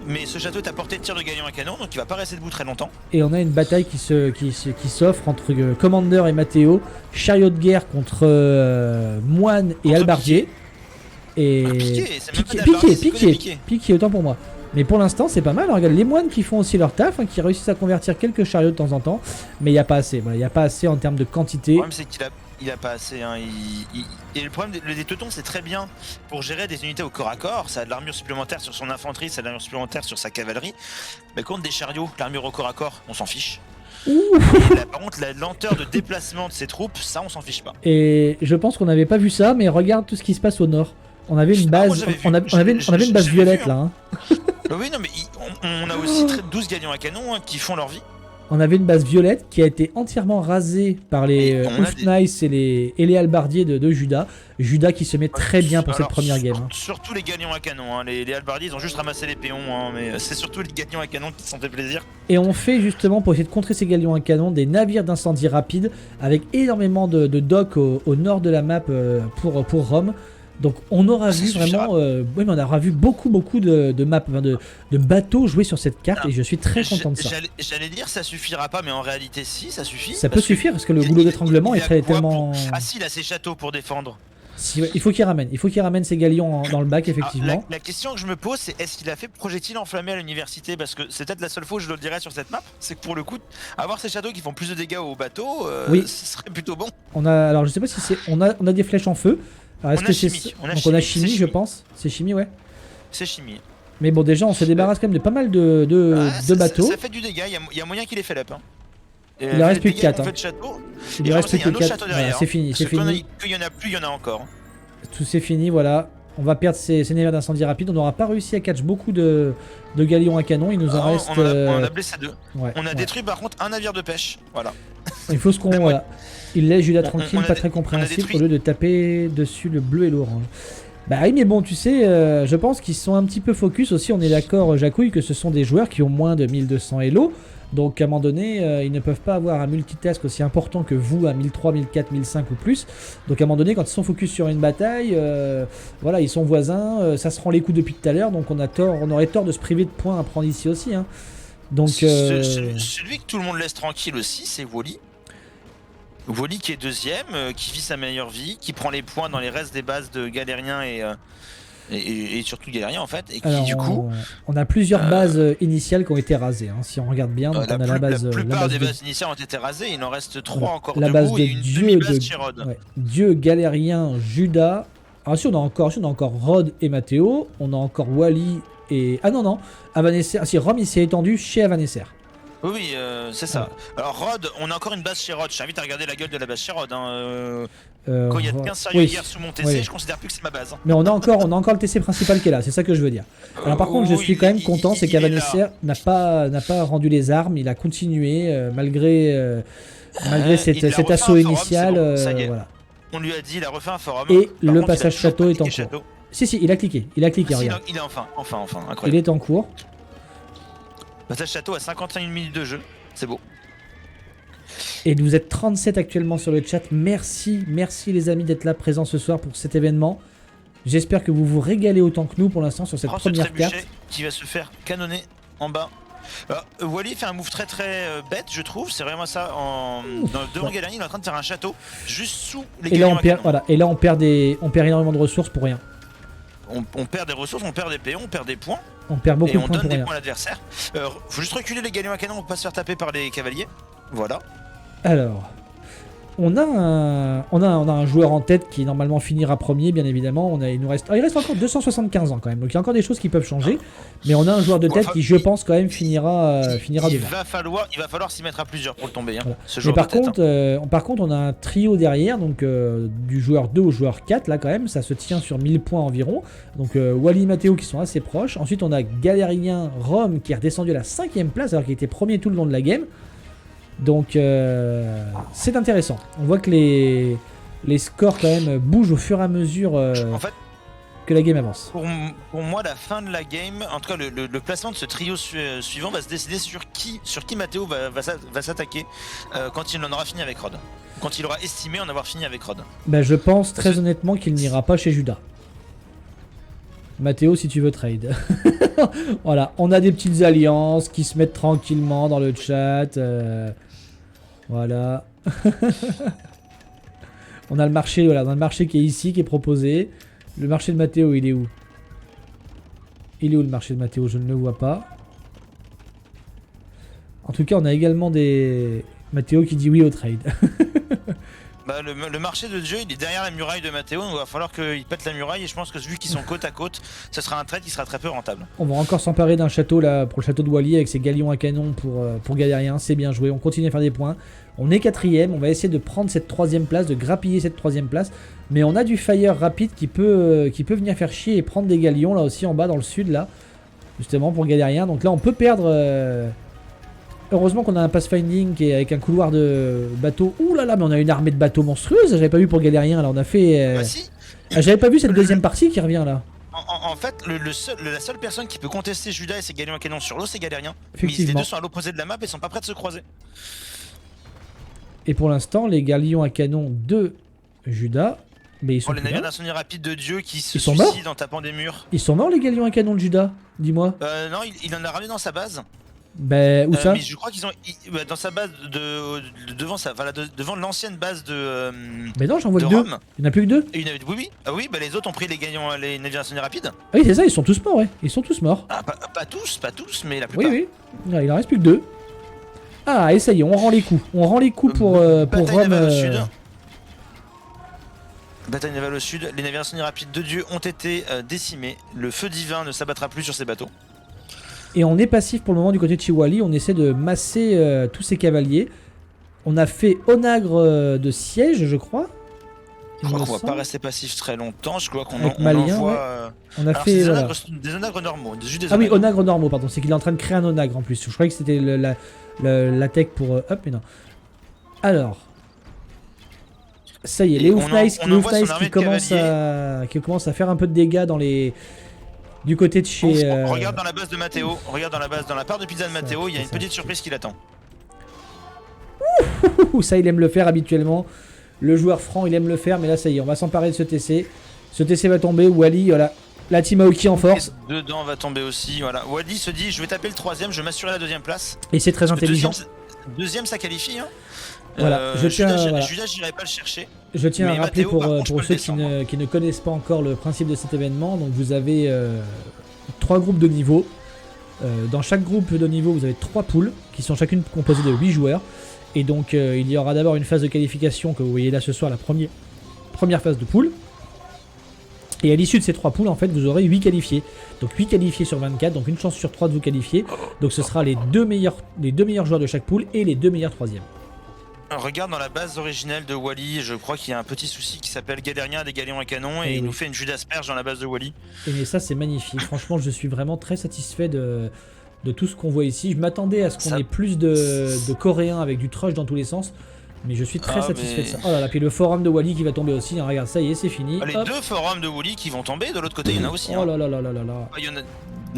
mais ce château est à portée de tir de galion à canon, donc il va pas rester debout très longtemps. Et on a une bataille qui s'offre entre Commander et Matteo, chariot de guerre contre moine et halbardier. Et Piqué, autant pour moi. Mais pour l'instant, c'est pas mal. Regarde les moines qui font aussi leur taf, hein, qui réussissent à convertir quelques chariots de temps en temps, mais il n'y a pas assez. Voilà, il n'y a pas assez en termes de quantité. Le problème, c'est qu'il a pas assez. Hein. Et le problème des teutons, c'est très bien pour gérer des unités au corps à corps. Ça a de l'armure supplémentaire sur son infanterie, ça a de l'armure supplémentaire sur sa cavalerie. Mais contre des chariots, l'armure au corps à corps, on s'en fiche. Par contre, la lenteur de déplacement de ses troupes, ça, on s'en fiche pas. Et je pense qu'on n'avait pas vu ça, mais regarde tout ce qui se passe au nord. On avait une base, on avait une base violette là. Hein. Oui, non, mais on a aussi 12 galions à canon hein, qui font leur vie. On avait une base violette qui a été entièrement rasée par les Oufnice et les halbardiers de Judas. Judas qui se met très bien pour cette première game. Hein. Surtout les galions à canon. Hein. Les halbardiers, ils ont juste ramassé les péons, hein, mais c'est surtout les galions à canon qui se sont fait plaisir. Et on fait justement, pour essayer de contrer ces galions à canon, des navires d'incendie rapide avec énormément de docks au nord de la map pour Rome. Donc on aura vu vraiment, oui, mais on aura vu beaucoup de maps, de bateaux jouer sur cette carte et je suis très content de ça. J'allais dire ça suffira pas, mais en réalité si, ça suffit. Ça peut suffire parce que le goulot d'étranglement est tellement... Ah si, il a ses châteaux pour défendre. Il faut qu'il ramène ses galions dans le bac, effectivement. La question que je me pose, c'est est-ce qu'il a fait projectile enflammé à l'université? Parce que c'est peut-être la seule fois où je le dirais sur cette map, c'est que pour le coup, avoir ces châteaux qui font plus de dégâts au bateau, ce serait plutôt bon. Alors je sais pas si c'est... On a des flèches en feu. Alors est-ce que c'est... Donc on a chimie, je pense. C'est chimie, ouais. C'est chimie. Mais bon, déjà on se débarrasse quand même de pas mal de bateaux. Ça fait du dégât, il y a moyen qu'il ait fait up. Hein. Il en reste plus que 4. Il reste plus que 4. Voilà, c'est fini. C'est fini. Qu'il y en a plus, il y en a encore. Tout c'est fini, voilà. On va perdre ces navires d'incendie rapide. On n'aura pas réussi à catch beaucoup de galions à canon. Il nous en reste. On en a blessé 2. Ouais, on a détruit par contre un navire de pêche. Voilà. Il faut ce qu'on. Voilà. Il laisse Judas tranquille, pas très compréhensible, au lieu de taper dessus le bleu et l'orange. Bah oui, mais bon, tu sais, je pense qu'ils sont un petit peu focus aussi. On est d'accord, Jacouille, que ce sont des joueurs qui ont moins de 1200 Elo. Donc à un moment donné, ils ne peuvent pas avoir un multitask aussi important que vous à 1003, 1004, 1005 ou plus. Donc à un moment donné, quand ils sont focus sur une bataille, voilà, ils sont voisins, ça se rend les coups depuis tout à l'heure. Donc on aurait tort de se priver de points à prendre ici aussi. Hein. Donc celui que tout le monde laisse tranquille aussi, c'est Wally. Wally qui est deuxième, qui vit sa meilleure vie, qui prend les points dans les restes des bases de Galériens et surtout Galériens en fait, et qui du coup... On a plusieurs bases initiales qui ont été rasées, hein, si on regarde bien. Donc on a la plupart des bases initiales ont été rasées, il en reste 3 encore la base debout de et une Dieu, demi-base Chirod. Ouais. Dieu, Galérien, Judas... Alors si on a encore Rod et Mathéo, on a encore Wally et... Ah non, Avanesser... Ah si, Rome il s'est étendu chez Avanesser. Oui, c'est ça. Alors Rod, on a encore une base chez Rod. Je t'invite à regarder la gueule de la base chez Rod. Hein. Quand il y a 15 sérieux guerres sous mon TC, je considère plus que c'est ma base. Hein. Mais on a encore le TC principal qui est là, c'est ça que je veux dire. Alors par contre, je suis quand même content, c'est qu'Avanesser n'a pas rendu les armes, il a continué malgré cet assaut initial. Bon, ça y est. Voilà. On lui a dit, il a refait un forum. Et le passage château est en cours. Si, il a cliqué, regarde. Il est enfin, incroyable. Il est en cours. Passage château à 51 minutes de jeu, c'est beau. Et vous êtes 37 actuellement sur le chat. Merci les amis d'être là présents ce soir pour cet événement. J'espère que vous vous régalez autant que nous pour l'instant sur cette première carte. Qui va se faire canonner en bas. Wally fait un move très bête, je trouve. C'est vraiment ça. Devant Galériens, il est en train de faire un château juste sous les galions. Et là on perd énormément de ressources pour rien. On perd des ressources, on perd des péons, on perd des points. On perd beaucoup de points pour rien. Et on donne des points à l'adversaire. Faut juste reculer les galions à canon pour pas se faire taper par les cavaliers. Voilà. Alors, on a un joueur en tête qui normalement finira premier, bien évidemment. Il reste encore 275 ans quand même, donc il y a encore des choses qui peuvent changer. Mais on a un joueur de tête qui, je pense, quand même finira devant. Il va falloir s'y mettre à plusieurs pour le tomber. Hein, voilà. Ce Mais par contre, on a un trio derrière, donc du joueur 2 au joueur 4, là quand même, ça se tient sur 1000 points environ. Donc Wally et Mathéo qui sont assez proches. Ensuite, on a Galérien Rome qui est redescendu à la 5ème place alors qu'il était premier tout le long de la game. Donc c'est intéressant. On voit que les scores quand même bougent au fur et à mesure en fait, que la game avance. Pour moi, la fin de la game, en tout cas le placement de ce trio suivant va se décider sur qui Mathéo va s'attaquer quand il en aura fini avec Rod. Quand il aura estimé en avoir fini avec Rod. Bah, je pense très honnêtement qu'il n'ira pas chez Judas. Mathéo, si tu veux trade. Voilà, on a des petites alliances qui se mettent tranquillement dans le chat. Voilà. On a le marché, voilà, on a le marché qui est ici, qui est proposé. Le marché de Mathéo, il est où? Il est où le marché de Mathéo? Je ne le vois pas. En tout cas, on a également des... Mathéo qui dit oui au trade. Bah, le marché de Dieu, il est derrière la muraille de Mathéo, donc il va falloir qu'il pète la muraille, et je pense que vu qu'ils sont côte à côte, ce sera un trade qui sera très peu rentable. On va encore s'emparer d'un château là pour le château de Wally avec ses galions à canon pour Galérien, c'est bien joué, on continue à faire des points. On est 4ème, on va essayer de prendre cette 3ème place, de grappiller cette 3ème place, mais on a du fire rapide qui peut venir faire chier et prendre des galions là aussi en bas dans le sud là, justement pour Galérien, donc là on peut perdre... Heureusement qu'on a un pathfinding qui est avec un couloir de bateaux. Ouh là là, mais on a une armée de bateaux monstrueuse. J'avais pas vu pour Galérien là. On a fait. Bah si. J'avais pas vu cette deuxième partie qui revient là. En fait, la seule personne qui peut contester Judas et ses galions à canon sur l'eau, c'est Galérien. Mais les deux sont à l'opposé de la map et sont pas prêts de se croiser. Et pour l'instant, les galions à canon de Judas. Mais ils sont les navires d'incendie rapide de Dieu qui se suicident en tapant des murs. Ils sont morts les galions à canon de Judas, dis-moi. Non, il en a ramené dans sa base. Bah, où ça? Mais je crois qu'ils ont dans sa base devant ça, voilà, devant l'ancienne base de. Mais non, j'en vois de que deux. Rome. Il n'y en a plus que deux. Et oui, oui. Ah oui, bah les autres ont pris les gagnants, les navigations rapides. Ah oui, c'est ça, ils sont tous morts, ouais. Ils sont tous morts. Ah, pas tous, mais la Oui, plupart. oui. Ah, il en reste plus que deux. Ah, et ça y est, on rend les coups. On rend les coups pour Bataille Rome. navale au sud. Bataille navale au sud. Les navigations rapides de Dieu ont été décimées. Le feu divin ne s'abattra plus sur ces bateaux. Et on est passif pour le moment du côté de Chiwali. On essaie de masser tous ces cavaliers. On a fait Onagre de siège, je crois. Je crois qu'on va pas rester passif très longtemps. Je crois qu'on envoie. Ouais. On a fait des onagres normaux. Oui, onagres normaux, pardon. C'est qu'il est en train de créer un onagre en plus. Je croyais que c'était la tech pour hop, mais non. Alors, ça y est, les Oufnice qui commencent à faire un peu de dégâts dans les du côté de chez. Regarde dans la base de Matteo. Regarde dans la part de pizza de Matteo. Il y a une petite surprise qui l'attend. Ça, il aime le faire habituellement. Le joueur franc, il aime le faire, mais là, ça y est, on va s'emparer de ce TC. Ce TC va tomber. Wally, voilà. La team Aoki en force. Dedans va tomber aussi, voilà. Wally se dit, je vais taper le troisième, je vais m'assurer la deuxième place. Et c'est très intelligent. Deuxième, ça qualifie. Hein. Voilà, Judas, j'irai pas le chercher. Je tiens à rappeler pour ceux qui ne connaissent pas encore le principe de cet événement. Donc vous avez 3 groupes de niveau. Dans chaque groupe de niveau, vous avez 3 poules qui sont chacune composées de 8 joueurs. Et donc il y aura d'abord une phase de qualification que vous voyez là ce soir, la première phase de poule. Et à l'issue de ces 3 poules, en fait, vous aurez 8 qualifiés. Donc 8 qualifiés sur 24, donc une chance sur 3 de vous qualifier. Donc ce sera les deux meilleurs joueurs de chaque poule et les 2 meilleurs troisièmes. Regarde dans la base originelle de Wally, je crois qu'il y a un petit souci qui s'appelle Galérien des galions à canon et il nous fait une Judas Perche dans la base de Wally. Et ça c'est magnifique, franchement je suis vraiment très satisfait de tout ce qu'on voit ici. Je m'attendais à ce qu'on ait plus de coréens avec du trush dans tous les sens. Mais je suis très satisfait de ça. Oh là là, puis le forum de Wally qui va tomber aussi. Hein, regarde, ça y est, c'est fini. Les 2 forums de Wally qui vont tomber, de l'autre côté il y en a aussi. Oh là là là là là là. Il y en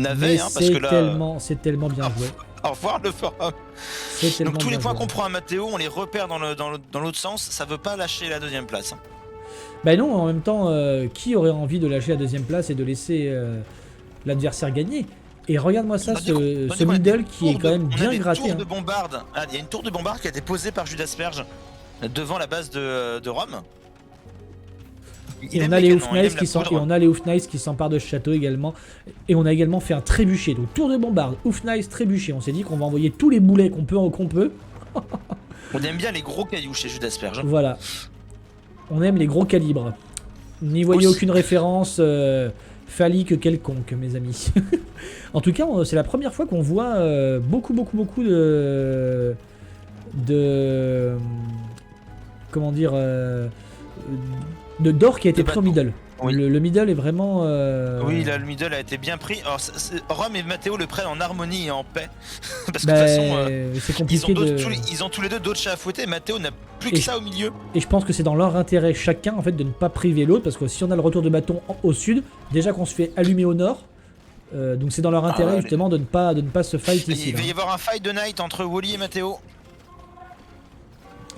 avait, parce que là. C'est tellement bien joué. Au revoir le forum. Donc tous les points qu'on prend à Matteo, on les repère dans l'autre sens. Ça veut pas lâcher la deuxième place. Bah non, en même temps, qui aurait envie de lâcher la deuxième place et de laisser l'adversaire gagner? Et regarde-moi ça, ce middle qui est quand même bien gratté. Il y a une tour de bombarde qui a été posée par Judas Perge devant la base de Rome. Et on a les Oufnice qui s'emparent de ce château également. Et on a également fait un trébuchet. Donc tour de bombarde, Oufnice, trébuchet. On s'est dit qu'on va envoyer tous les boulets qu'on peut. On aime bien les gros cailloux chez Judas Perge. Voilà. On aime les gros calibres. N'y voyez aucune référence phallique quelconque, mes amis. En tout cas, c'est la première fois qu'on voit beaucoup de comment dire d'or qui a été pris au middle. Oui. Le middle est vraiment oui, là le middle a été bien pris. Alors Rome et Matteo le prennent en harmonie et en paix. Parce que de toute façon c'est compliqué ils ont tous les deux d'autres chats à fouetter. Matteo n'a plus que ça au milieu. Et je pense que c'est dans leur intérêt chacun en fait de ne pas priver l'autre, parce que si on a le retour de bâton au sud, déjà qu'on se fait allumer au nord. Donc c'est dans leur intérêt justement de ne pas se fight ici. Il va y avoir un fight de night entre Wally et Matteo.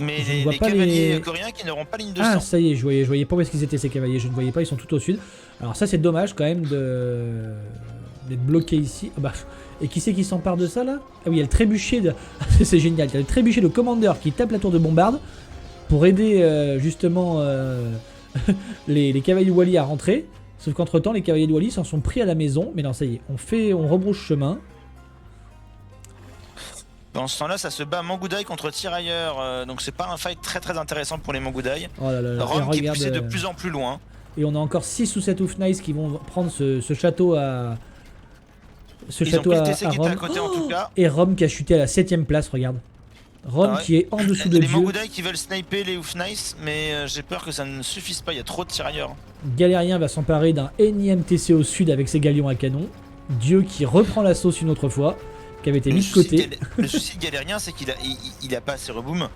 Mais les cavaliers coréens qui n'auront pas ligne de sang. Ah ça y est, je voyais pas où est-ce qu'ils étaient ces cavaliers, je ne voyais pas, ils sont tout au sud. Alors ça c'est dommage quand même d'être bloqué ici. Et qui c'est qui s'empare de ça là? Ah oui, il y a le trébuchet de... c'est génial, il y a le trébuchet de Commander qui tape la tour de bombarde pour aider justement les cavaliers de Wally à rentrer. Sauf qu'entre temps les cavaliers de Wally s'en sont pris à la maison. Mais non ça y est, on rebrouche chemin. Dans ce temps-là, ça se bat Mangoudai contre Tirailleur, donc c'est pas un fight très intéressant pour les Mangoudai. Oh là là, Rome qui est poussé de plus en plus loin. Et on a encore 6 ou 7 Oufnice qui vont prendre ce château à... Ils ont pris le TC qui était à côté en tout cas. Et Rome qui a chuté à la 7ème place, regarde. Rome qui est en dessous de Dieu. Les Mangoudai qui veulent sniper les Oufnice, mais j'ai peur que ça ne suffise pas, il y a trop de tirailleurs. Galérien va s'emparer d'un énième TC au sud avec ses galions à canon. Dieu qui reprend la sauce une autre fois, qui avait été mis de côté. Le souci de Galérien, c'est qu'il a pas assez reboom.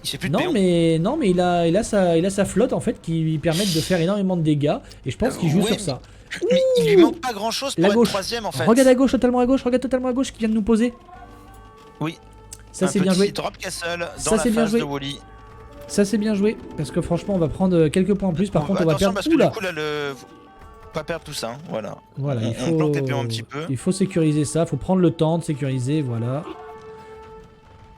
Il fait plus de non mais il a sa flotte en fait qui lui permettent de faire énormément de dégâts et je pense qu'il joue sur ça. Mais il lui manque pas grand chose pour être troisième en fait. Regarde à gauche, totalement à gauche qui vient de nous poser. Oui. Ça c'est bien joué. Drop castle dans la phase de Wally. Ça c'est bien joué parce que franchement on va prendre quelques points en plus. Par contre on va perdre. Parce que du coup, là, pas perdre tout ça, hein. Voilà. Voilà, On plante les pions un petit peu. Il faut sécuriser ça, il faut prendre le temps de sécuriser, voilà.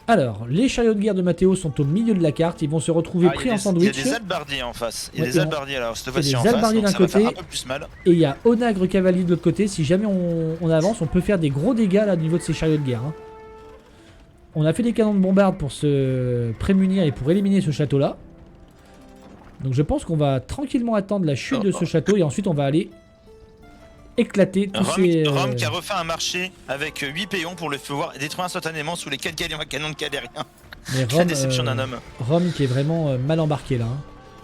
Alors, les chariots de guerre de Matteo sont au milieu de la carte, ils vont se retrouver pris en sandwich. Il y a des albardiers en face. Il y a Ouais, des albardiers alors cette fois-ci des en face, albardiers donc d'un ça va côté. faire un peu plus mal. Et il y a Onagre Cavalier de l'autre côté, si jamais on avance, on peut faire des gros dégâts là au niveau de ces chariots de guerre. Hein. On a fait des canons de bombarde pour se prémunir et pour éliminer ce château là. Donc je pense qu'on va tranquillement attendre la chute de ce château et ensuite on va aller éclater tous ces... Rome qui a refait un marché avec 8 péons pour le pouvoir détruire instantanément sous les 4 galions à canon de galériens. Mais La déception d'un homme. Rome qui est vraiment mal embarqué là. Hein.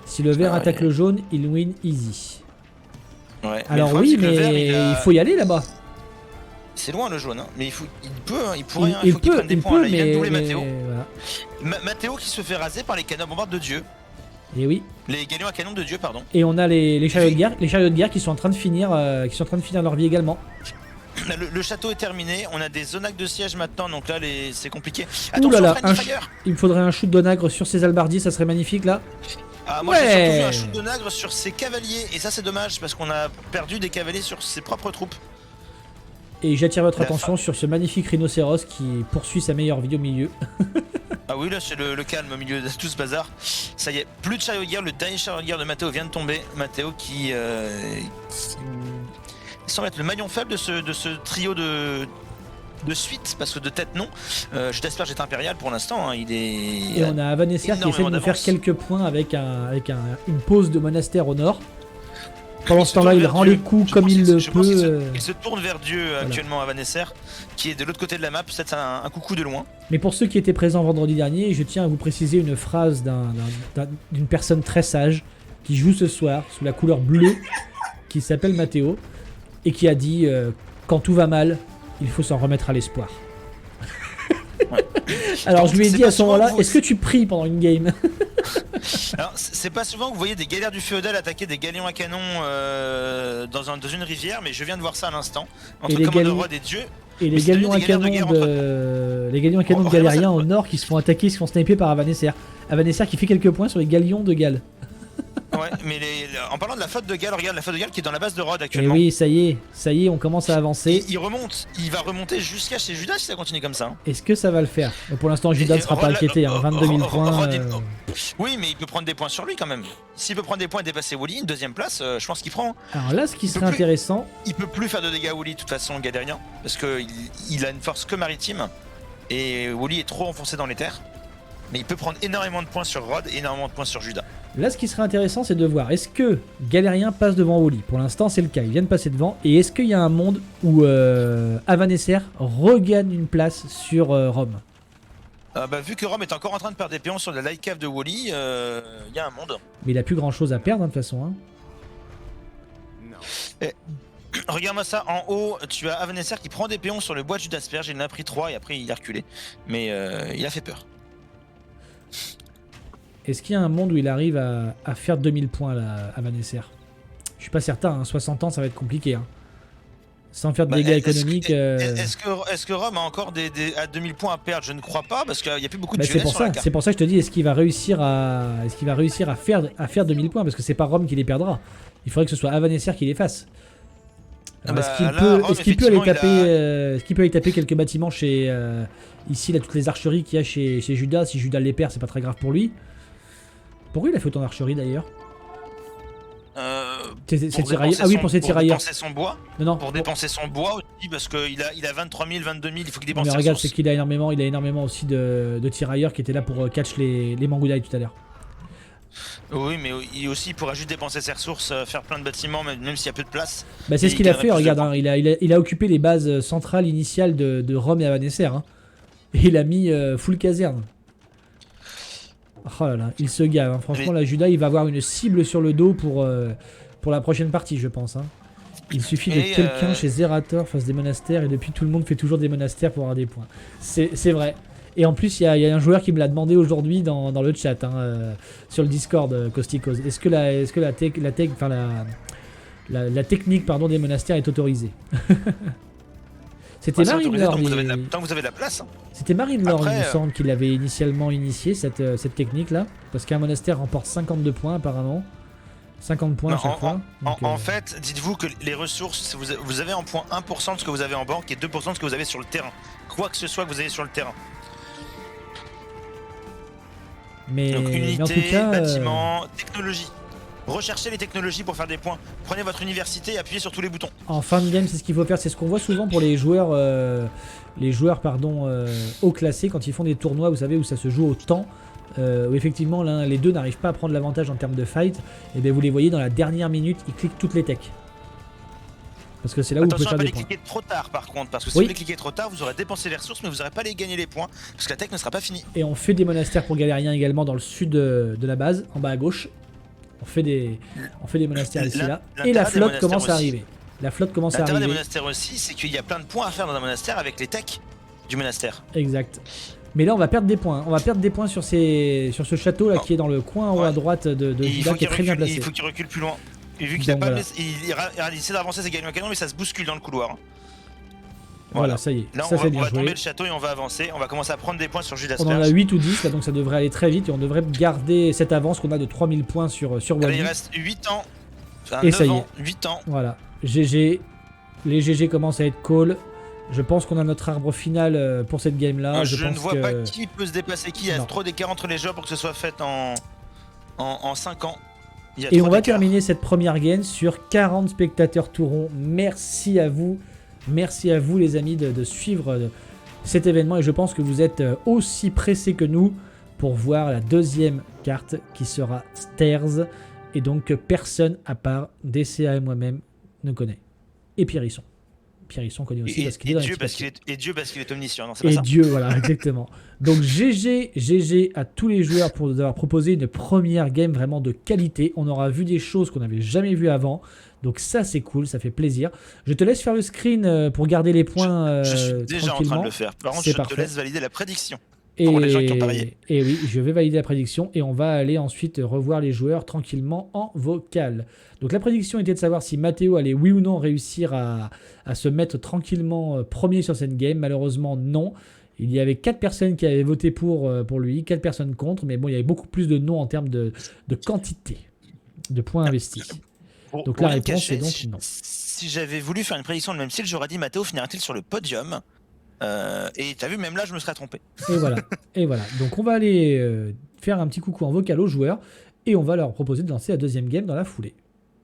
Si le vert attaque le jaune, il win easy. Ouais, alors oui, mais il faut y aller là-bas. C'est loin le jaune, hein. Mais il pourrait, il faut qu'il prenne des points. Là. Il vient de doubler Matteo. Voilà. Matteo qui se fait raser par les canons bombardes de Dieu. Et oui. Les galions à canon de Dieu, pardon. Et on a les chariots de guerre qui sont en train de finir, leur vie également. Le château est terminé, on a des onagres de siège maintenant, donc là c'est compliqué. Ouh là là, il me faudrait un shoot d'onagre sur ces albardiers, ça serait magnifique là. Ah, moi j'ai surtout vu un shoot d'onagre sur ces cavaliers, et ça c'est dommage parce qu'on a perdu des cavaliers sur ses propres troupes. Et j'attire votre attention sur ce magnifique rhinocéros qui poursuit sa meilleure vie au milieu. Ah oui, là c'est le calme au milieu de tout ce bazar. Ça y est, plus de chariot de guerre, le dernier chariot de guerre de Matteo vient de tomber. Matteo qui semble être le maillon faible de ce trio de suite, parce que de tête non. J'espère que j'étais impérial pour l'instant. Hein, et on a Avanesser qui essaie de nous faire quelques points avec une pause de monastère au nord. Pendant ce temps-là, il rend les coups comme il le peut. Il se tourne vers Dieu actuellement, Avanesser, qui est de l'autre côté de la map, peut-être un coucou de loin. Mais pour ceux qui étaient présents vendredi dernier, je tiens à vous préciser une phrase d'une personne très sage qui joue ce soir sous la couleur bleue, qui s'appelle Matteo, et qui a dit quand tout va mal, il faut s'en remettre à l'espoir. Ouais. Alors je lui ai dit à ce moment-là, est-ce que tu pries pendant une game? Alors c'est pas souvent que vous voyez des galères du féodal attaquer des galions à canon dans une rivière, mais je viens de voir ça à l'instant entre Commando Rod et Dieu. Et les galions à canon de galériens au nord qui se font attaquer, qui se font sniper par Avanesser. Avanesser qui fait quelques points sur les galions de Galles. Ouais, mais en parlant de la flotte de Galles, regarde la flotte de Galles qui est dans la base de Rhodes actuellement. Et oui, ça y est, on commence à avancer. Il remonte, il va remonter jusqu'à chez Judas si ça continue comme ça. Est-ce que ça va le faire? Pour l'instant, Judas ne sera pas inquiété, 22 000 points. Oui, mais il peut prendre des poins sur lui quand même. S'il peut prendre des points et dépasser Wooly, une deuxième place, je pense qu'il prend. Alors là, ce qui serait intéressant... Il peut plus faire de dégâts Wooly de toute façon, Galérien, parce qu'il a une force que maritime, et Wooly est trop enfoncé dans les terres. Mais il peut prendre énormément de points sur Rhodes et énormément de points sur Judas. Là, ce qui serait intéressant, c'est de voir, est-ce que Galérien passe devant Wooly? Pour l'instant, c'est le cas, il vient de passer devant. Et est-ce qu'il y a un monde où Avanesser regagne une place sur Rome? Vu que Rome est encore en train de perdre des pions sur la light cave de Wooly, il y a un monde. Mais il a plus grand-chose à perdre, hein, de toute façon. Hein. Et... Regarde-moi ça, en haut, tu as Avanesser qui prend des pions sur le bois de Judasperge. Il en a pris 3 et après il a reculé. Mais il a fait peur. Est-ce qu'il y a un monde où il arrive à faire 2000 points là, à Avanesser? Je suis pas certain, hein. 60 ans ça va être compliqué. Hein. Sans faire de dégâts économiques. Est-ce que Rome a encore à 2000 points à perdre? Je ne crois pas, parce qu'il n'y a plus beaucoup de jeunesse sur la carte. C'est pour ça que je te dis, est-ce qu'il va réussir à faire 2000 points? Parce que c'est pas Rome qui les perdra. Il faudrait que ce soit Avanesser qui les fasse. Est-ce qu'il peut aller taper quelques bâtiments chez... ici, là, toutes les archeries qu'il y a chez Judas. Si Judas les perd, c'est pas très grave pour lui. Pourquoi il a fait autant d'archerie d'ailleurs? Pour ses tirailleurs. Pour dépenser son bois. Pour dépenser son bois aussi, parce qu'il a 23 000, 22 000, il faut qu'il dépense. Mais regarde, c'est qu'il a énormément aussi de tirailleurs qui étaient là pour catch les Mangudai tout à l'heure. Oui, mais il pourra juste dépenser ses ressources, faire plein de bâtiments, même s'il y a peu de place. C'est ce qu'il a fait, regarde, hein, il a occupé les bases centrales initiales de Rome et Avanesser. Hein, et il a mis full caserne. Oh là là, il se gave. Hein. Franchement, la Judas, il va avoir une cible sur le dos pour la prochaine partie, je pense. Hein. Il suffit de quelqu'un chez Zerator face des monastères, et depuis tout le monde fait toujours des monastères pour avoir des points. C'est vrai. Et en plus, il y a un joueur qui me l'a demandé aujourd'hui dans le chat, hein, sur le Discord, Costicos. Est-ce que la technique des monastères est autorisée? C'était Marine Lord. Tant que vous avez de la place. Hein. C'était Marine Lord, il me semble, qu'il avait initialement initié cette technique-là. Parce qu'un monastère remporte 52 points, apparemment. 50 points à Non, chaque fois. Donc, en fait, dites-vous que les ressources, vous avez en point 1% de ce que vous avez en banque et 2% de ce que vous avez sur le terrain. Quoi que ce soit que vous avez sur le terrain. mais Donc unité, en tout cas, bâtiment, technologie. Recherchez les technologies pour faire des points. Prenez votre université et appuyez sur tous les boutons. en fin de game, c'est ce qu'il faut faire. C'est ce qu'on voit souvent pour les joueurs, haut classés quand ils font des tournois, vous savez, où ça se joue au temps. Où effectivement les deux n'arrivent pas à prendre l'avantage en termes de fight, et bien vous les voyez dans la dernière minute, ils cliquent toutes les techs. Parce que c'est là où Attention vous pouvez à faire pas des les points. cliquer trop tard par contre, parce que si Oui. vous les cliquez trop tard, vous aurez dépensé les ressources, mais vous n'aurez pas les gagner les points, parce que la tech ne sera pas finie. Et on fait des monastères pour galériens également dans le sud de la base, en bas à gauche. On fait des monastères ici là. Et la flotte commence à arriver. La flotte commence à L'intérêt des arriver. monastères aussi, c'est qu'il y a plein de points à faire dans un monastère avec les techs du monastère. Exact. Mais là, on va perdre des points. On va perdre des points sur ce château là Non. qui est dans le coin en haut à droite de Il Juda, faut qui est qu'il très bien recule, placé. il faut qu'il recule plus loin. Et vu qu'il a Donc, pas voilà. il essaie d'avancer ses gagnants canon, mais ça se bouscule dans le couloir. Voilà, ça y est. Là, Ça on c'est va bien tomber joué. le château et on va avancer. On va commencer à prendre des points sur Judas On en a Asperge. 8 ou 10 là, donc ça devrait aller très vite et on devrait garder cette avance qu'on a de 3000 points sur Allez, Wally. il reste 8 ans. Enfin, Et 9 ça y ans, est. 8 ans. Voilà. GG. Les GG commencent à être call. Je pense qu'on a notre arbre final pour cette game là. Je ne pense vois que... pas qui peut se dépasser qui. Il y a Non. trop d'écart entre les joueurs pour que ce soit fait en 5 ans. Il y a Et trop on va d'écart. terminer cette première game sur 40 spectateurs tout rond. Merci à vous. Merci à vous les amis de suivre cet événement. Et je pense que vous êtes aussi pressés que nous pour voir la deuxième carte qui sera Stairs. Et donc personne à part DCA et moi-même ne connaît. Et Pierrisson. Pierrisson connaît aussi parce qu'il est dans Dieu l'explication. parce qu'il est omniscient. Non, c'est pas Et ça. Dieu, voilà, exactement. Donc GG à tous les joueurs pour nous avoir proposé une première game vraiment de qualité. On aura vu des choses qu'on n'avait jamais vues avant. Donc ça c'est cool, ça fait plaisir. Je te laisse faire le screen pour garder les points Je suis déjà en train tranquillement. de le faire. Par contre, C'est je te parfait. laisse valider la prédiction. Pour les gens qui ont parié. Et oui, je vais valider la prédiction et on va aller ensuite revoir les joueurs tranquillement en vocal. Donc la prédiction était de savoir si Matteo allait oui ou non réussir à se mettre tranquillement premier sur cette game. Malheureusement non. Il y avait 4 personnes qui avaient voté pour lui, 4 personnes contre, mais bon, il y avait beaucoup plus de non en termes de quantité de points investis. Donc la Pour rien réponse cacher, est donc non. Si j'avais voulu faire une prédiction de même style, j'aurais dit Matteo finira-t-il sur le podium. Et t'as vu, même là, je me serais trompé. Et voilà. Et voilà. Donc on va aller faire un petit coucou en vocal aux joueurs et on va leur proposer de lancer la deuxième game dans la foulée.